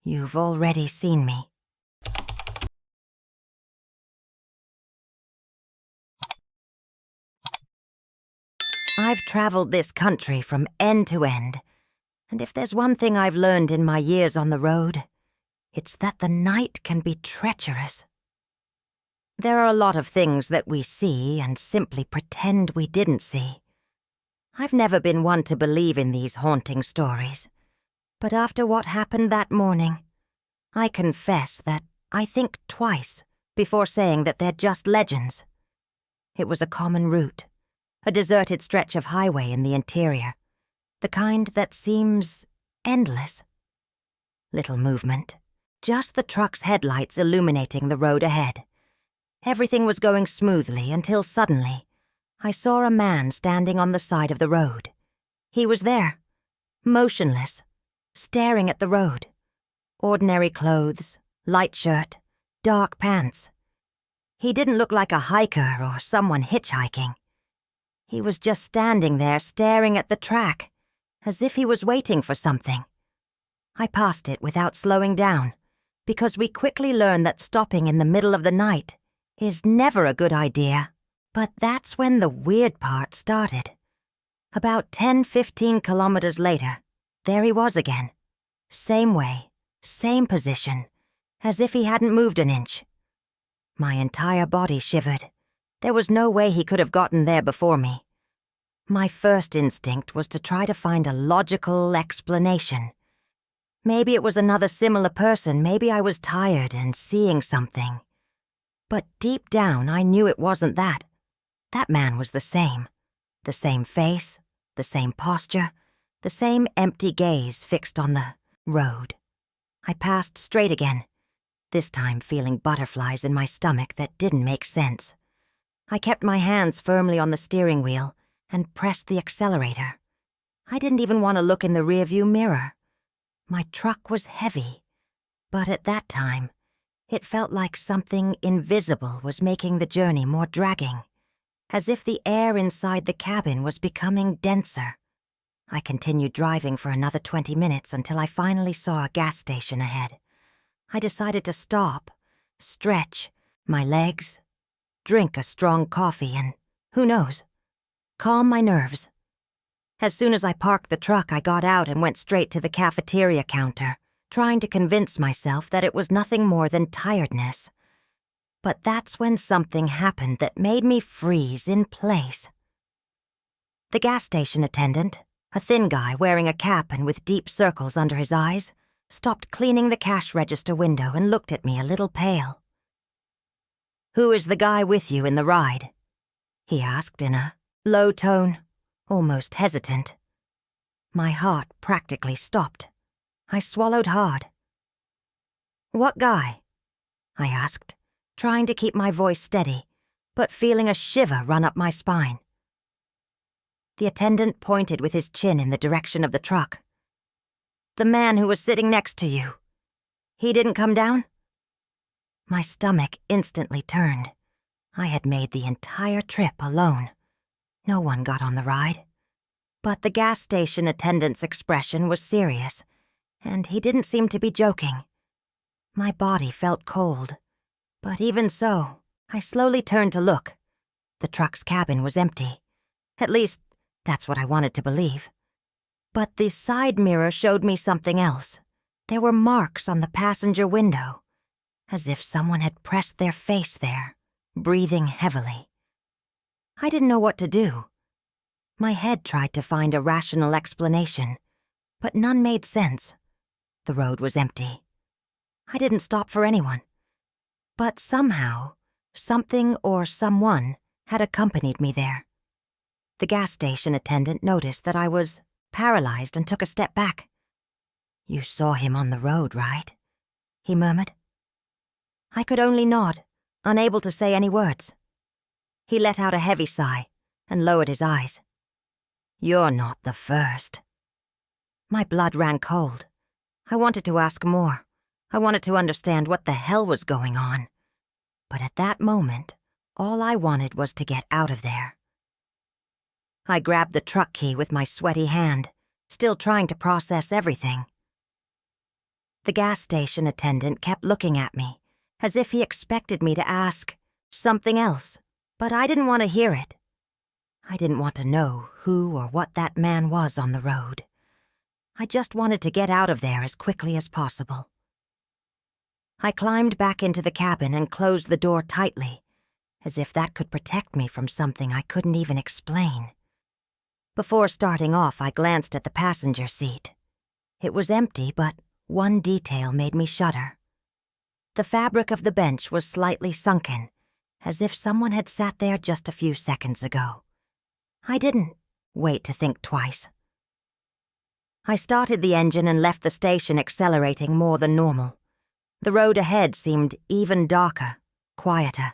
"You've already seen me." I've traveled this country from end to end, and if there's one thing I've learned in my years on the road, it's that the night can be treacherous. There are a lot of things that we see and simply pretend we didn't see. I've never been one to believe in these haunting stories, but after what happened that morning, I confess that I think twice before saying that they're just legends. It was a common route, a deserted stretch of highway in the interior, the kind that seems endless. Little movement, just the truck's headlights illuminating the road ahead. Everything was going smoothly until suddenly, I saw a man standing on the side of the road. He was there, motionless, staring at the road. Ordinary clothes, light shirt, dark pants. He didn't look like a hiker or someone hitchhiking. He was just standing there staring at the track, as if he was waiting for something. I passed it without slowing down, because we quickly learned that stopping in the middle of the night is never a good idea. But that's when the weird part started. About 10-15 kilometers later, there he was again. Same way, same position, as if he hadn't moved an inch. My entire body shivered. There was no way he could have gotten there before me. My first instinct was to try to find a logical explanation. Maybe it was another similar person, maybe I was tired and seeing something. But deep down, I knew it wasn't that. That man was the same. The same face, the same posture, the same empty gaze fixed on the road. I passed straight again, this time feeling butterflies in my stomach that didn't make sense. I kept my hands firmly on the steering wheel and pressed the accelerator. I didn't even want to look in the rearview mirror. My truck was heavy, but at that time, it felt like something invisible was making the journey more dragging, as if the air inside the cabin was becoming denser. I continued driving for another 20 minutes until I finally saw a gas station ahead. I decided to stop, stretch my legs, drink a strong coffee, and, who knows, calm my nerves. As soon as I parked the truck, I got out and went straight to the cafeteria counter, trying to convince myself that it was nothing more than tiredness. But that's when something happened that made me freeze in place. The gas station attendant, a thin guy wearing a cap and with deep circles under his eyes, stopped cleaning the cash register window and looked at me a little pale. "Who is the guy with you in the ride?" he asked in a low tone, almost hesitant. My heart practically stopped. I swallowed hard. "What guy?" I asked, trying to keep my voice steady, but feeling a shiver run up my spine. The attendant pointed with his chin in the direction of the truck. "The man who was sitting next to you. He didn't come down?" My stomach instantly turned. I had made the entire trip alone. No one got on the ride. But the gas station attendant's expression was serious, and he didn't seem to be joking. My body felt cold, but even so, I slowly turned to look. The truck's cabin was empty. At least, that's what I wanted to believe. But the side mirror showed me something else. There were marks on the passenger window, as if someone had pressed their face there, breathing heavily. I didn't know what to do. My head tried to find a rational explanation, but none made sense. The road was empty. I didn't stop for anyone. But somehow, something or someone had accompanied me there. The gas station attendant noticed that I was paralyzed and took a step back. "You saw him on the road, right?" he murmured. I could only nod, unable to say any words. He let out a heavy sigh and lowered his eyes. "You're not the first." My blood ran cold. I wanted to ask more. I wanted to understand what the hell was going on. But at that moment, all I wanted was to get out of there. I grabbed the truck key with my sweaty hand, still trying to process everything. The gas station attendant kept looking at me, as if he expected me to ask something else, but I didn't want to hear it. I didn't want to know who or what that man was on the road. I just wanted to get out of there as quickly as possible. I climbed back into the cabin and closed the door tightly, as if that could protect me from something I couldn't even explain. Before starting off, I glanced at the passenger seat. It was empty, but one detail made me shudder. The fabric of the bench was slightly sunken, as if someone had sat there just a few seconds ago. I didn't wait to think twice. I started the engine and left the station accelerating more than normal. The road ahead seemed even darker, quieter.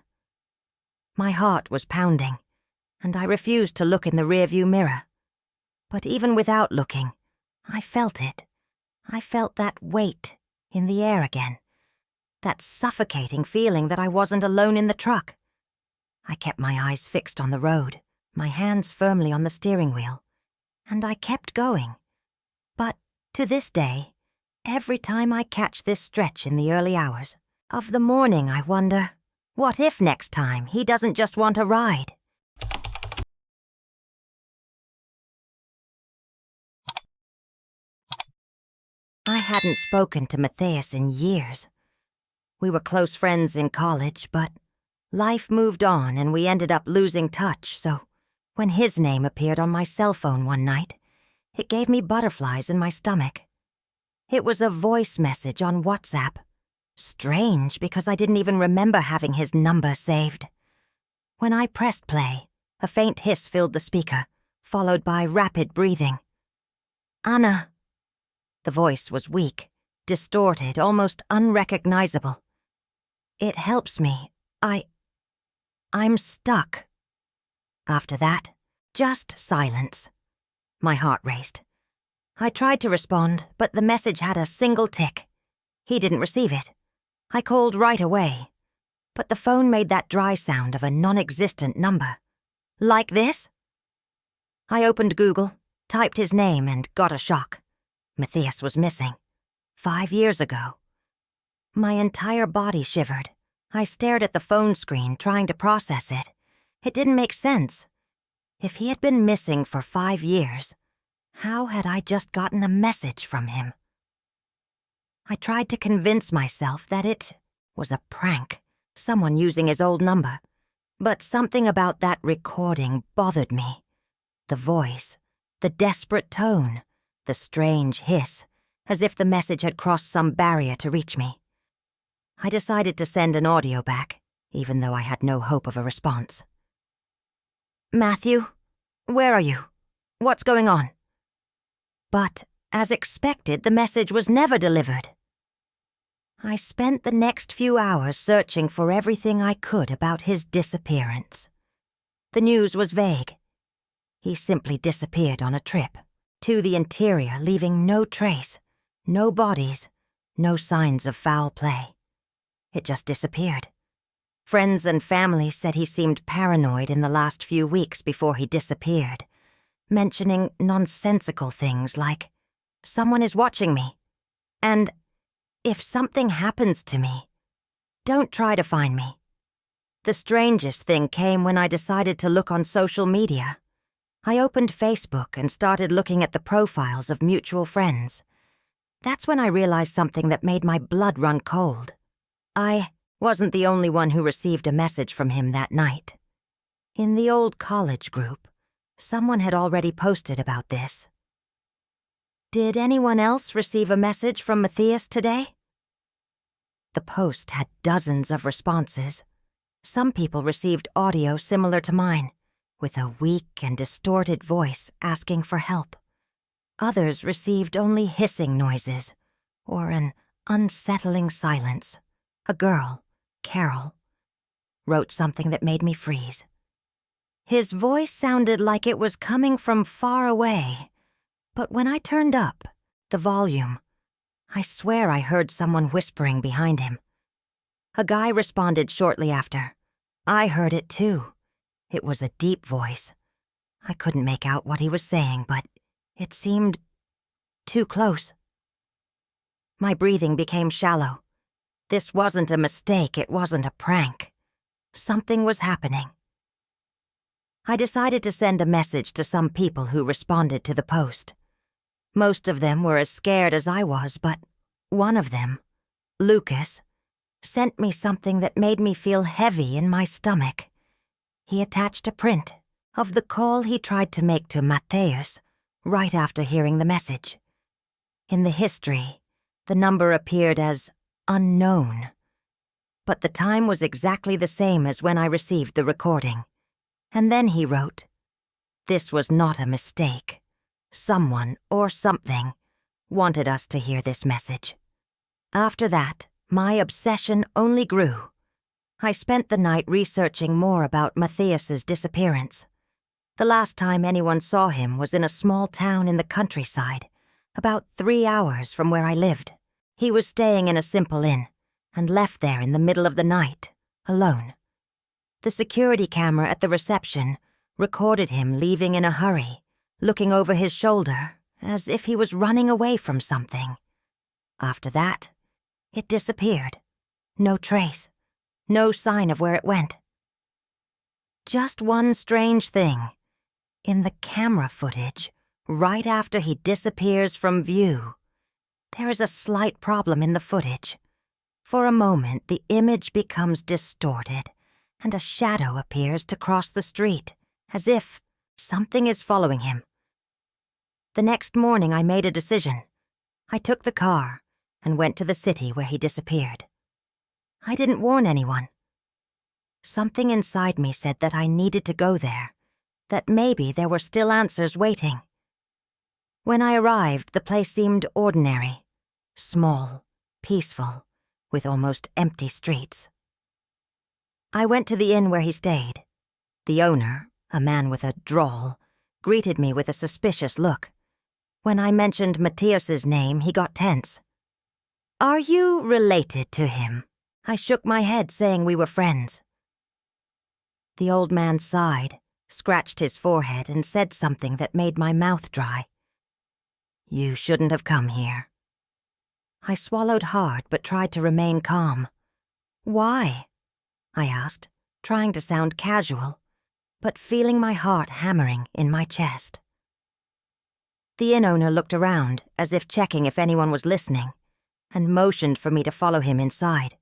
My heart was pounding, and I refused to look in the rearview mirror. But even without looking, I felt it. I felt that weight in the air again. That suffocating feeling that I wasn't alone in the truck. I kept my eyes fixed on the road, my hands firmly on the steering wheel, and I kept going. But to this day, Every time I catch this stretch in the early hours of the morning, I wonder, what if next time he doesn't just want a ride? I hadn't spoken to Matthias in years. We were close friends in college, but life moved on and we ended up losing touch, so when his name appeared on my cell phone one night, it gave me butterflies in my stomach. It was a voice message on WhatsApp. Strange, because I didn't even remember having his number saved. When I pressed play, a faint hiss filled the speaker, followed by rapid breathing. "Anna." The voice was weak, distorted, almost unrecognizable. "It helps me. I'm stuck." After that, just silence. My heart raced. I tried to respond, but the message had a single tick. He didn't receive it. I called right away, but the phone made that dry sound of a non-existent number. Like this? I opened Google, typed his name, and got a shock. Matthias was missing. 5 years ago. My entire body shivered. I stared at the phone screen, trying to process it. It didn't make sense. If he had been missing for 5 years, how had I just gotten a message from him? I tried to convince myself that it was a prank, someone using his old number. But something about that recording bothered me. The voice, the desperate tone, the strange hiss, as if the message had crossed some barrier to reach me. I decided to send an audio back, even though I had no hope of a response. "Matthew, where are you? What's going on?" But, as expected, the message was never delivered. I spent the next few hours searching for everything I could about his disappearance. The news was vague. He simply disappeared on a trip to the interior, leaving no trace, no bodies, no signs of foul play. It just disappeared. Friends and family said he seemed paranoid in the last few weeks before he disappeared, mentioning nonsensical things like, "Someone is watching me," and "If something happens to me, don't try to find me." The strangest thing came when I decided to look on social media. I opened Facebook and started looking at the profiles of mutual friends. That's when I realized something that made my blood run cold. I wasn't the only one who received a message from him that night. In the old college group, someone had already posted about this. Did anyone else receive a message from Matthias today? The post had dozens of responses. Some people received audio similar to mine, with a weak and distorted voice asking for help. Others received only hissing noises, or an unsettling silence. A girl, Carol, wrote something that made me freeze. His voice sounded like it was coming from far away, but when I turned up the volume, I swear I heard someone whispering behind him. A guy responded shortly after. I heard it too. It was a deep voice. I couldn't make out what he was saying, but it seemed too close. My breathing became shallow. This wasn't a mistake, it wasn't a prank. Something was happening. I decided to send a message to some people who responded to the post. Most of them were as scared as I was, but one of them, Lucas, sent me something that made me feel heavy in my stomach. He attached a print of the call he tried to make to Matthias right after hearing the message. In the history, the number appeared as unknown, but the time was exactly the same as when I received the recording. And then he wrote, "This was not a mistake. Someone or something wanted us to hear this message." After that, my obsession only grew. I spent the night researching more about Matthias's disappearance. The last time anyone saw him was in a small town in the countryside, about 3 hours from where I lived. He was staying in a simple inn, and left there in the middle of the night, alone. The security camera at the reception recorded him leaving in a hurry, looking over his shoulder, as if he was running away from something. After that, it disappeared. No trace. No sign of where it went. Just one strange thing. In the camera footage, right after he disappears from view, there is a slight problem in the footage. For a moment, the image becomes distorted, and a shadow appears to cross the street, as if something is following him. The next morning, I made a decision. I took the car and went to the city where he disappeared. I didn't warn anyone. Something inside me said that I needed to go there, that maybe there were still answers waiting. When I arrived, the place seemed ordinary, small, peaceful, with almost empty streets. I went to the inn where he stayed. The owner, a man with a drawl, greeted me with a suspicious look. When I mentioned Matthias's name, he got tense. "Are you related to him?" I shook my head, saying we were friends. The old man sighed, scratched his forehead, and said something that made my mouth dry. "You shouldn't have come here." I swallowed hard but tried to remain calm. "Why?" I asked, trying to sound casual, but feeling my heart hammering in my chest. The inn owner looked around, as if checking if anyone was listening, and motioned for me to follow him inside.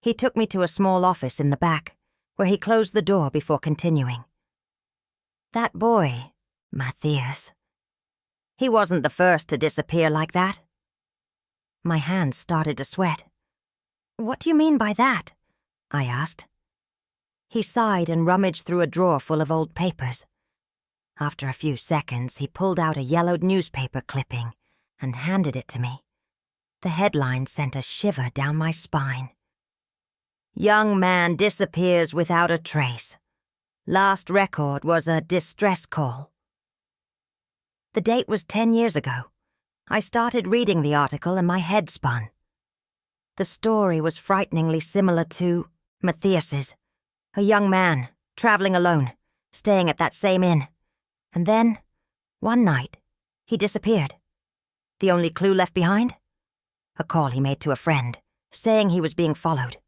He took me to a small office in the back, where he closed the door before continuing. "That boy, Matthias, he wasn't the first to disappear like that." My hands started to sweat. "What do you mean by that?" I asked. He sighed and rummaged through a drawer full of old papers. After a few seconds, he pulled out a yellowed newspaper clipping and handed it to me. The headline sent a shiver down my spine. "Young man disappears without a trace. Last record was a distress call." The date was 10 years ago. I started reading the article and my head spun. The story was frighteningly similar to Matthias's. A young man, traveling alone, staying at that same inn. And then, one night, he disappeared. The only clue left behind? A call he made to a friend, saying he was being followed.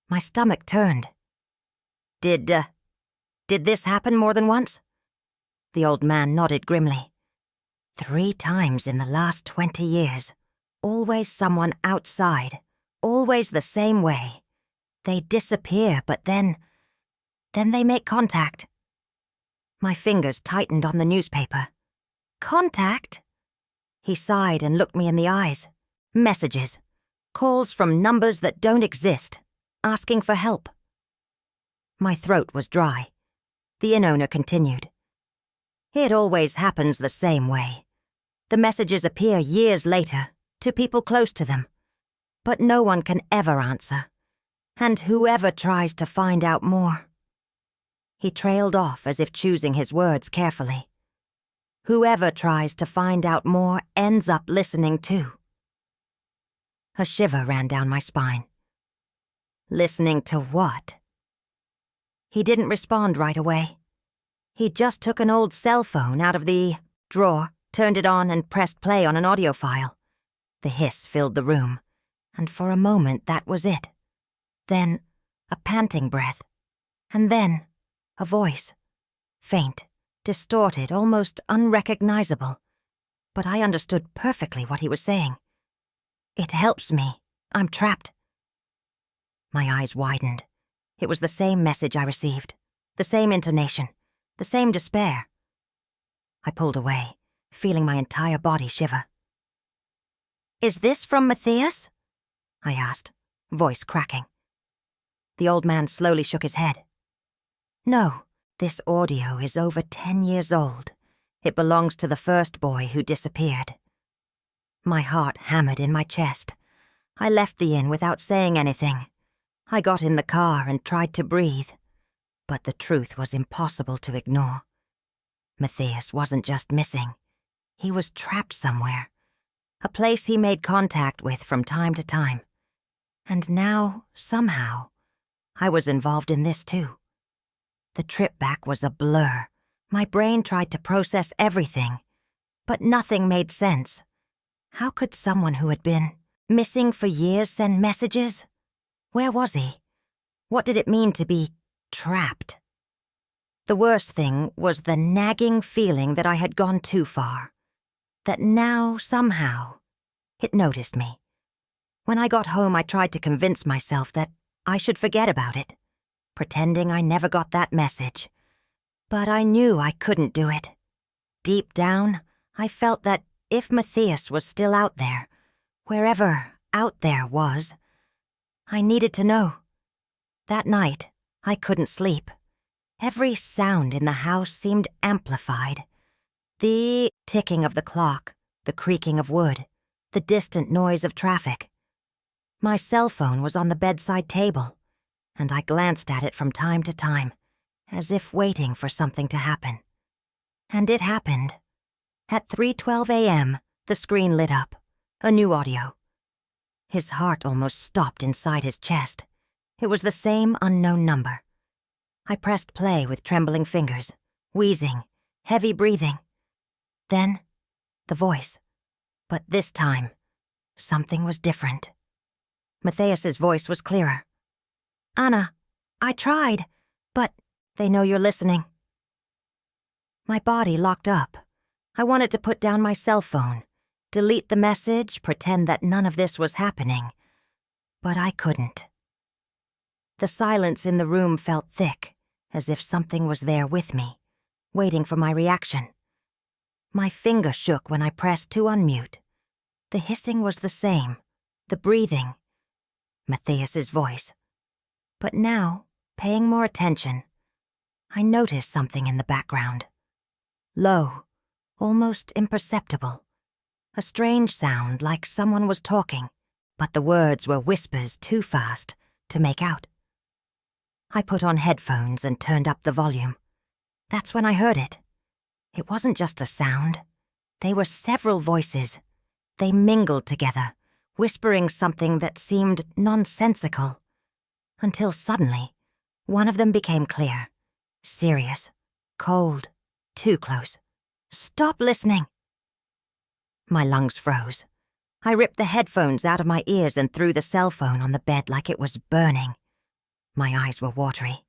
My stomach turned. Did this happen more than once?" The old man nodded grimly. 3 times in the last 20 years. Always someone outside. Always the same way. They disappear, but then they make contact. My fingers tightened on the newspaper. "Contact?" He sighed and looked me in the eyes. "Messages. Calls from numbers that don't exist. Asking for help." My throat was dry. The inn owner continued. "It always happens the same way. The messages appear years later, to people close to them. But no one can ever answer. And whoever tries to find out more..." He trailed off as if choosing his words carefully. "Whoever tries to find out more ends up listening too." A shiver ran down my spine. "Listening to what?" He didn't respond right away. He just took an old cell phone out of the drawer, turned it on, and pressed play on an audio file. The hiss filled the room, and for a moment that was it. Then, a panting breath, and then, a voice. Faint, distorted, almost unrecognizable. But I understood perfectly what he was saying. "It helps me. I'm trapped." My eyes widened. It was the same message I received, the same intonation, the same despair. I pulled away, feeling my entire body shiver. "Is this from Matthias?" I asked, voice cracking. The old man slowly shook his head. "No, this audio is over 10 years old. It belongs to the first boy who disappeared." My heart hammered in my chest. I left the inn without saying anything. I got in the car and tried to breathe. But the truth was impossible to ignore. Matthias wasn't just missing. He was trapped somewhere. A place he made contact with from time to time. And now, somehow, I was involved in this too. The trip back was a blur. My brain tried to process everything, but nothing made sense. How could someone who had been missing for years send messages? Where was he? What did it mean to be trapped? The worst thing was the nagging feeling that I had gone too far, that now, somehow, it noticed me. When I got home, I tried to convince myself that I should forget about it, pretending I never got that message. But I knew I couldn't do it. Deep down, I felt that if Matthias was still out there, wherever out there was, I needed to know. That night, I couldn't sleep. Every sound in the house seemed amplified. The ticking of the clock, the creaking of wood, the distant noise of traffic. My cell phone was on the bedside table, and I glanced at it from time to time, as if waiting for something to happen. And it happened. At 3:12 a.m., the screen lit up. A new audio. His heart almost stopped inside his chest. It was the same unknown number. I pressed play with trembling fingers, wheezing, heavy breathing. Then, the voice. But this time, something was different. Matthias's voice was clearer. "Anna, I tried, but they know you're listening." My body locked up. I wanted to put down my cell phone, delete the message, pretend that none of this was happening. But I couldn't. The silence in the room felt thick, as if something was there with me, waiting for my reaction. My finger shook when I pressed to unmute. The hissing was the same, the breathing, Matthias's voice. But now, paying more attention, I noticed something in the background. Low, almost imperceptible. A strange sound like someone was talking, but the words were whispers too fast to make out. I put on headphones and turned up the volume. That's when I heard it. It wasn't just a sound. They were several voices. They mingled together, whispering something that seemed nonsensical. Until suddenly, one of them became clear, serious, cold, too close. "Stop listening!" My lungs froze. I ripped the headphones out of my ears and threw the cell phone on the bed like it was burning. My eyes were watery.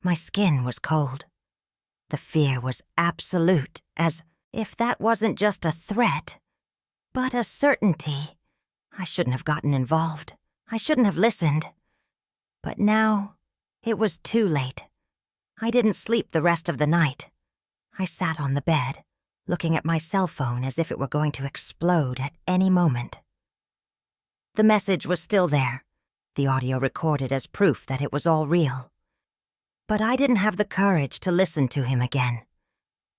My skin was cold. The fear was absolute, as if that wasn't just a threat, but a certainty. I shouldn't have gotten involved. I shouldn't have listened. But now, it was too late. I didn't sleep the rest of the night. I sat on the bed, looking at my cell phone as if it were going to explode at any moment. The message was still there, the audio recorded as proof that it was all real. But I didn't have the courage to listen to him again.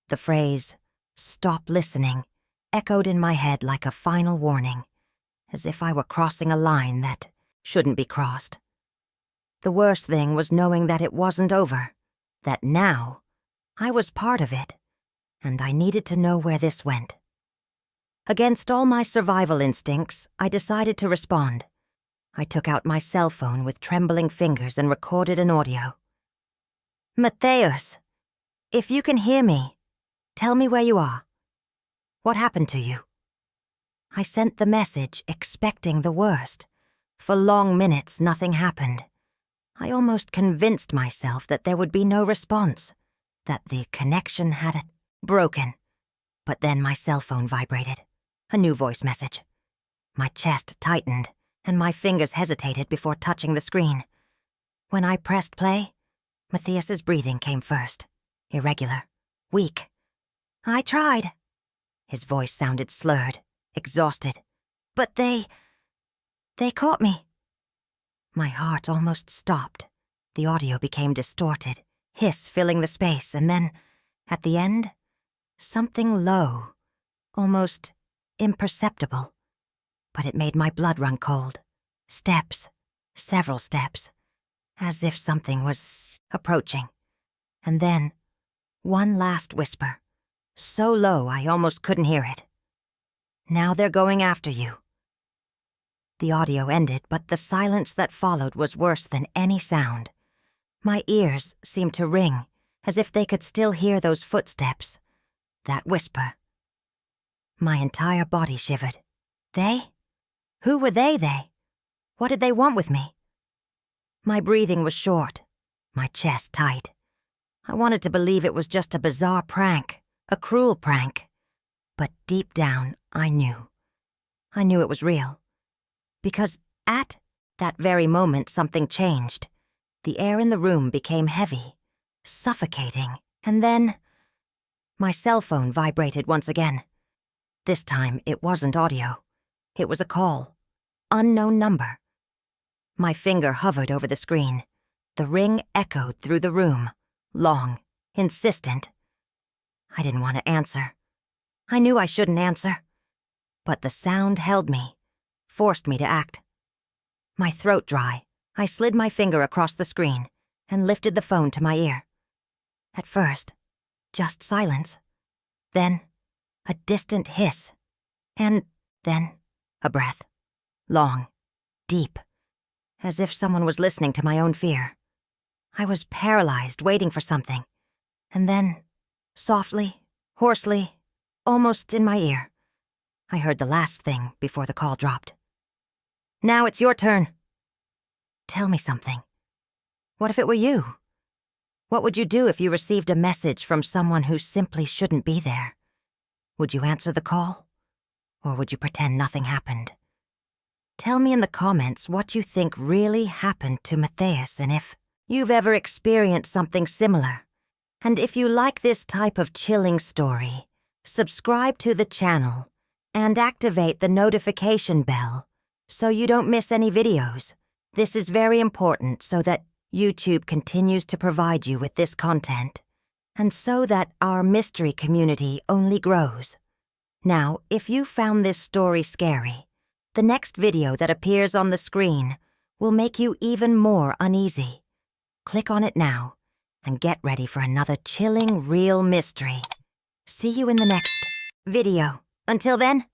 The phrase, "Stop listening," echoed in my head like a final warning, as if I were crossing a line that shouldn't be crossed. The worst thing was knowing that it wasn't over, that now I was part of it, and I needed to know where this went. Against all my survival instincts, I decided to respond. I took out my cell phone with trembling fingers and recorded an audio. "Matthias, if you can hear me, tell me where you are. What happened to you?" I sent the message expecting the worst. For long minutes, nothing happened. I almost convinced myself that there would be no response, that the connection had broken. But then my cell phone vibrated. A new voice message. My chest tightened, and my fingers hesitated before touching the screen. When I pressed play, Matthias's breathing came first. Irregular. Weak. "I tried." His voice sounded slurred, exhausted. "But they caught me." My heart almost stopped. The audio became distorted, hiss filling the space, and then, at the end, something low, almost imperceptible. But it made my blood run cold. Steps, several steps, as if something was approaching. And then, one last whisper, so low I almost couldn't hear it. "Now they're going after you." The audio ended, but the silence that followed was worse than any sound. My ears seemed to ring, as if they could still hear those footsteps, that whisper. My entire body shivered. They? Who were they? What did they want with me? My breathing was short, my chest tight. I wanted to believe it was just a bizarre prank, a cruel prank. But deep down, I knew. I knew it was real. Because at that very moment, something changed. The air in the room became heavy, suffocating, and then my cell phone vibrated once again. This time, it wasn't audio. It was a call. Unknown number. My finger hovered over the screen. The ring echoed through the room. Long, insistent. I didn't want to answer. I knew I shouldn't answer. But the sound held me, forced me to act. My throat dry, I slid my finger across the screen and lifted the phone to my ear. At first, just silence. Then, a distant hiss. And then, a breath. Long, deep, as if someone was listening to my own fear. I was paralyzed, waiting for something. And then, softly, hoarsely, almost in my ear, I heard the last thing before the call dropped. Now it's your turn. Tell me something. What if it were you? What would you do if you received a message from someone who simply shouldn't be there? Would you answer the call? Or would you pretend nothing happened? Tell me in the comments what you think really happened to Matthias and if you've ever experienced something similar. And if you like this type of chilling story, subscribe to the channel and activate the notification bell so you don't miss any videos. This is very important so that YouTube continues to provide you with this content, and so that our mystery community only grows. Now, if you found this story scary, the next video that appears on the screen will make you even more uneasy. Click on it now and get ready for another chilling real mystery. See you in the next video. Until then,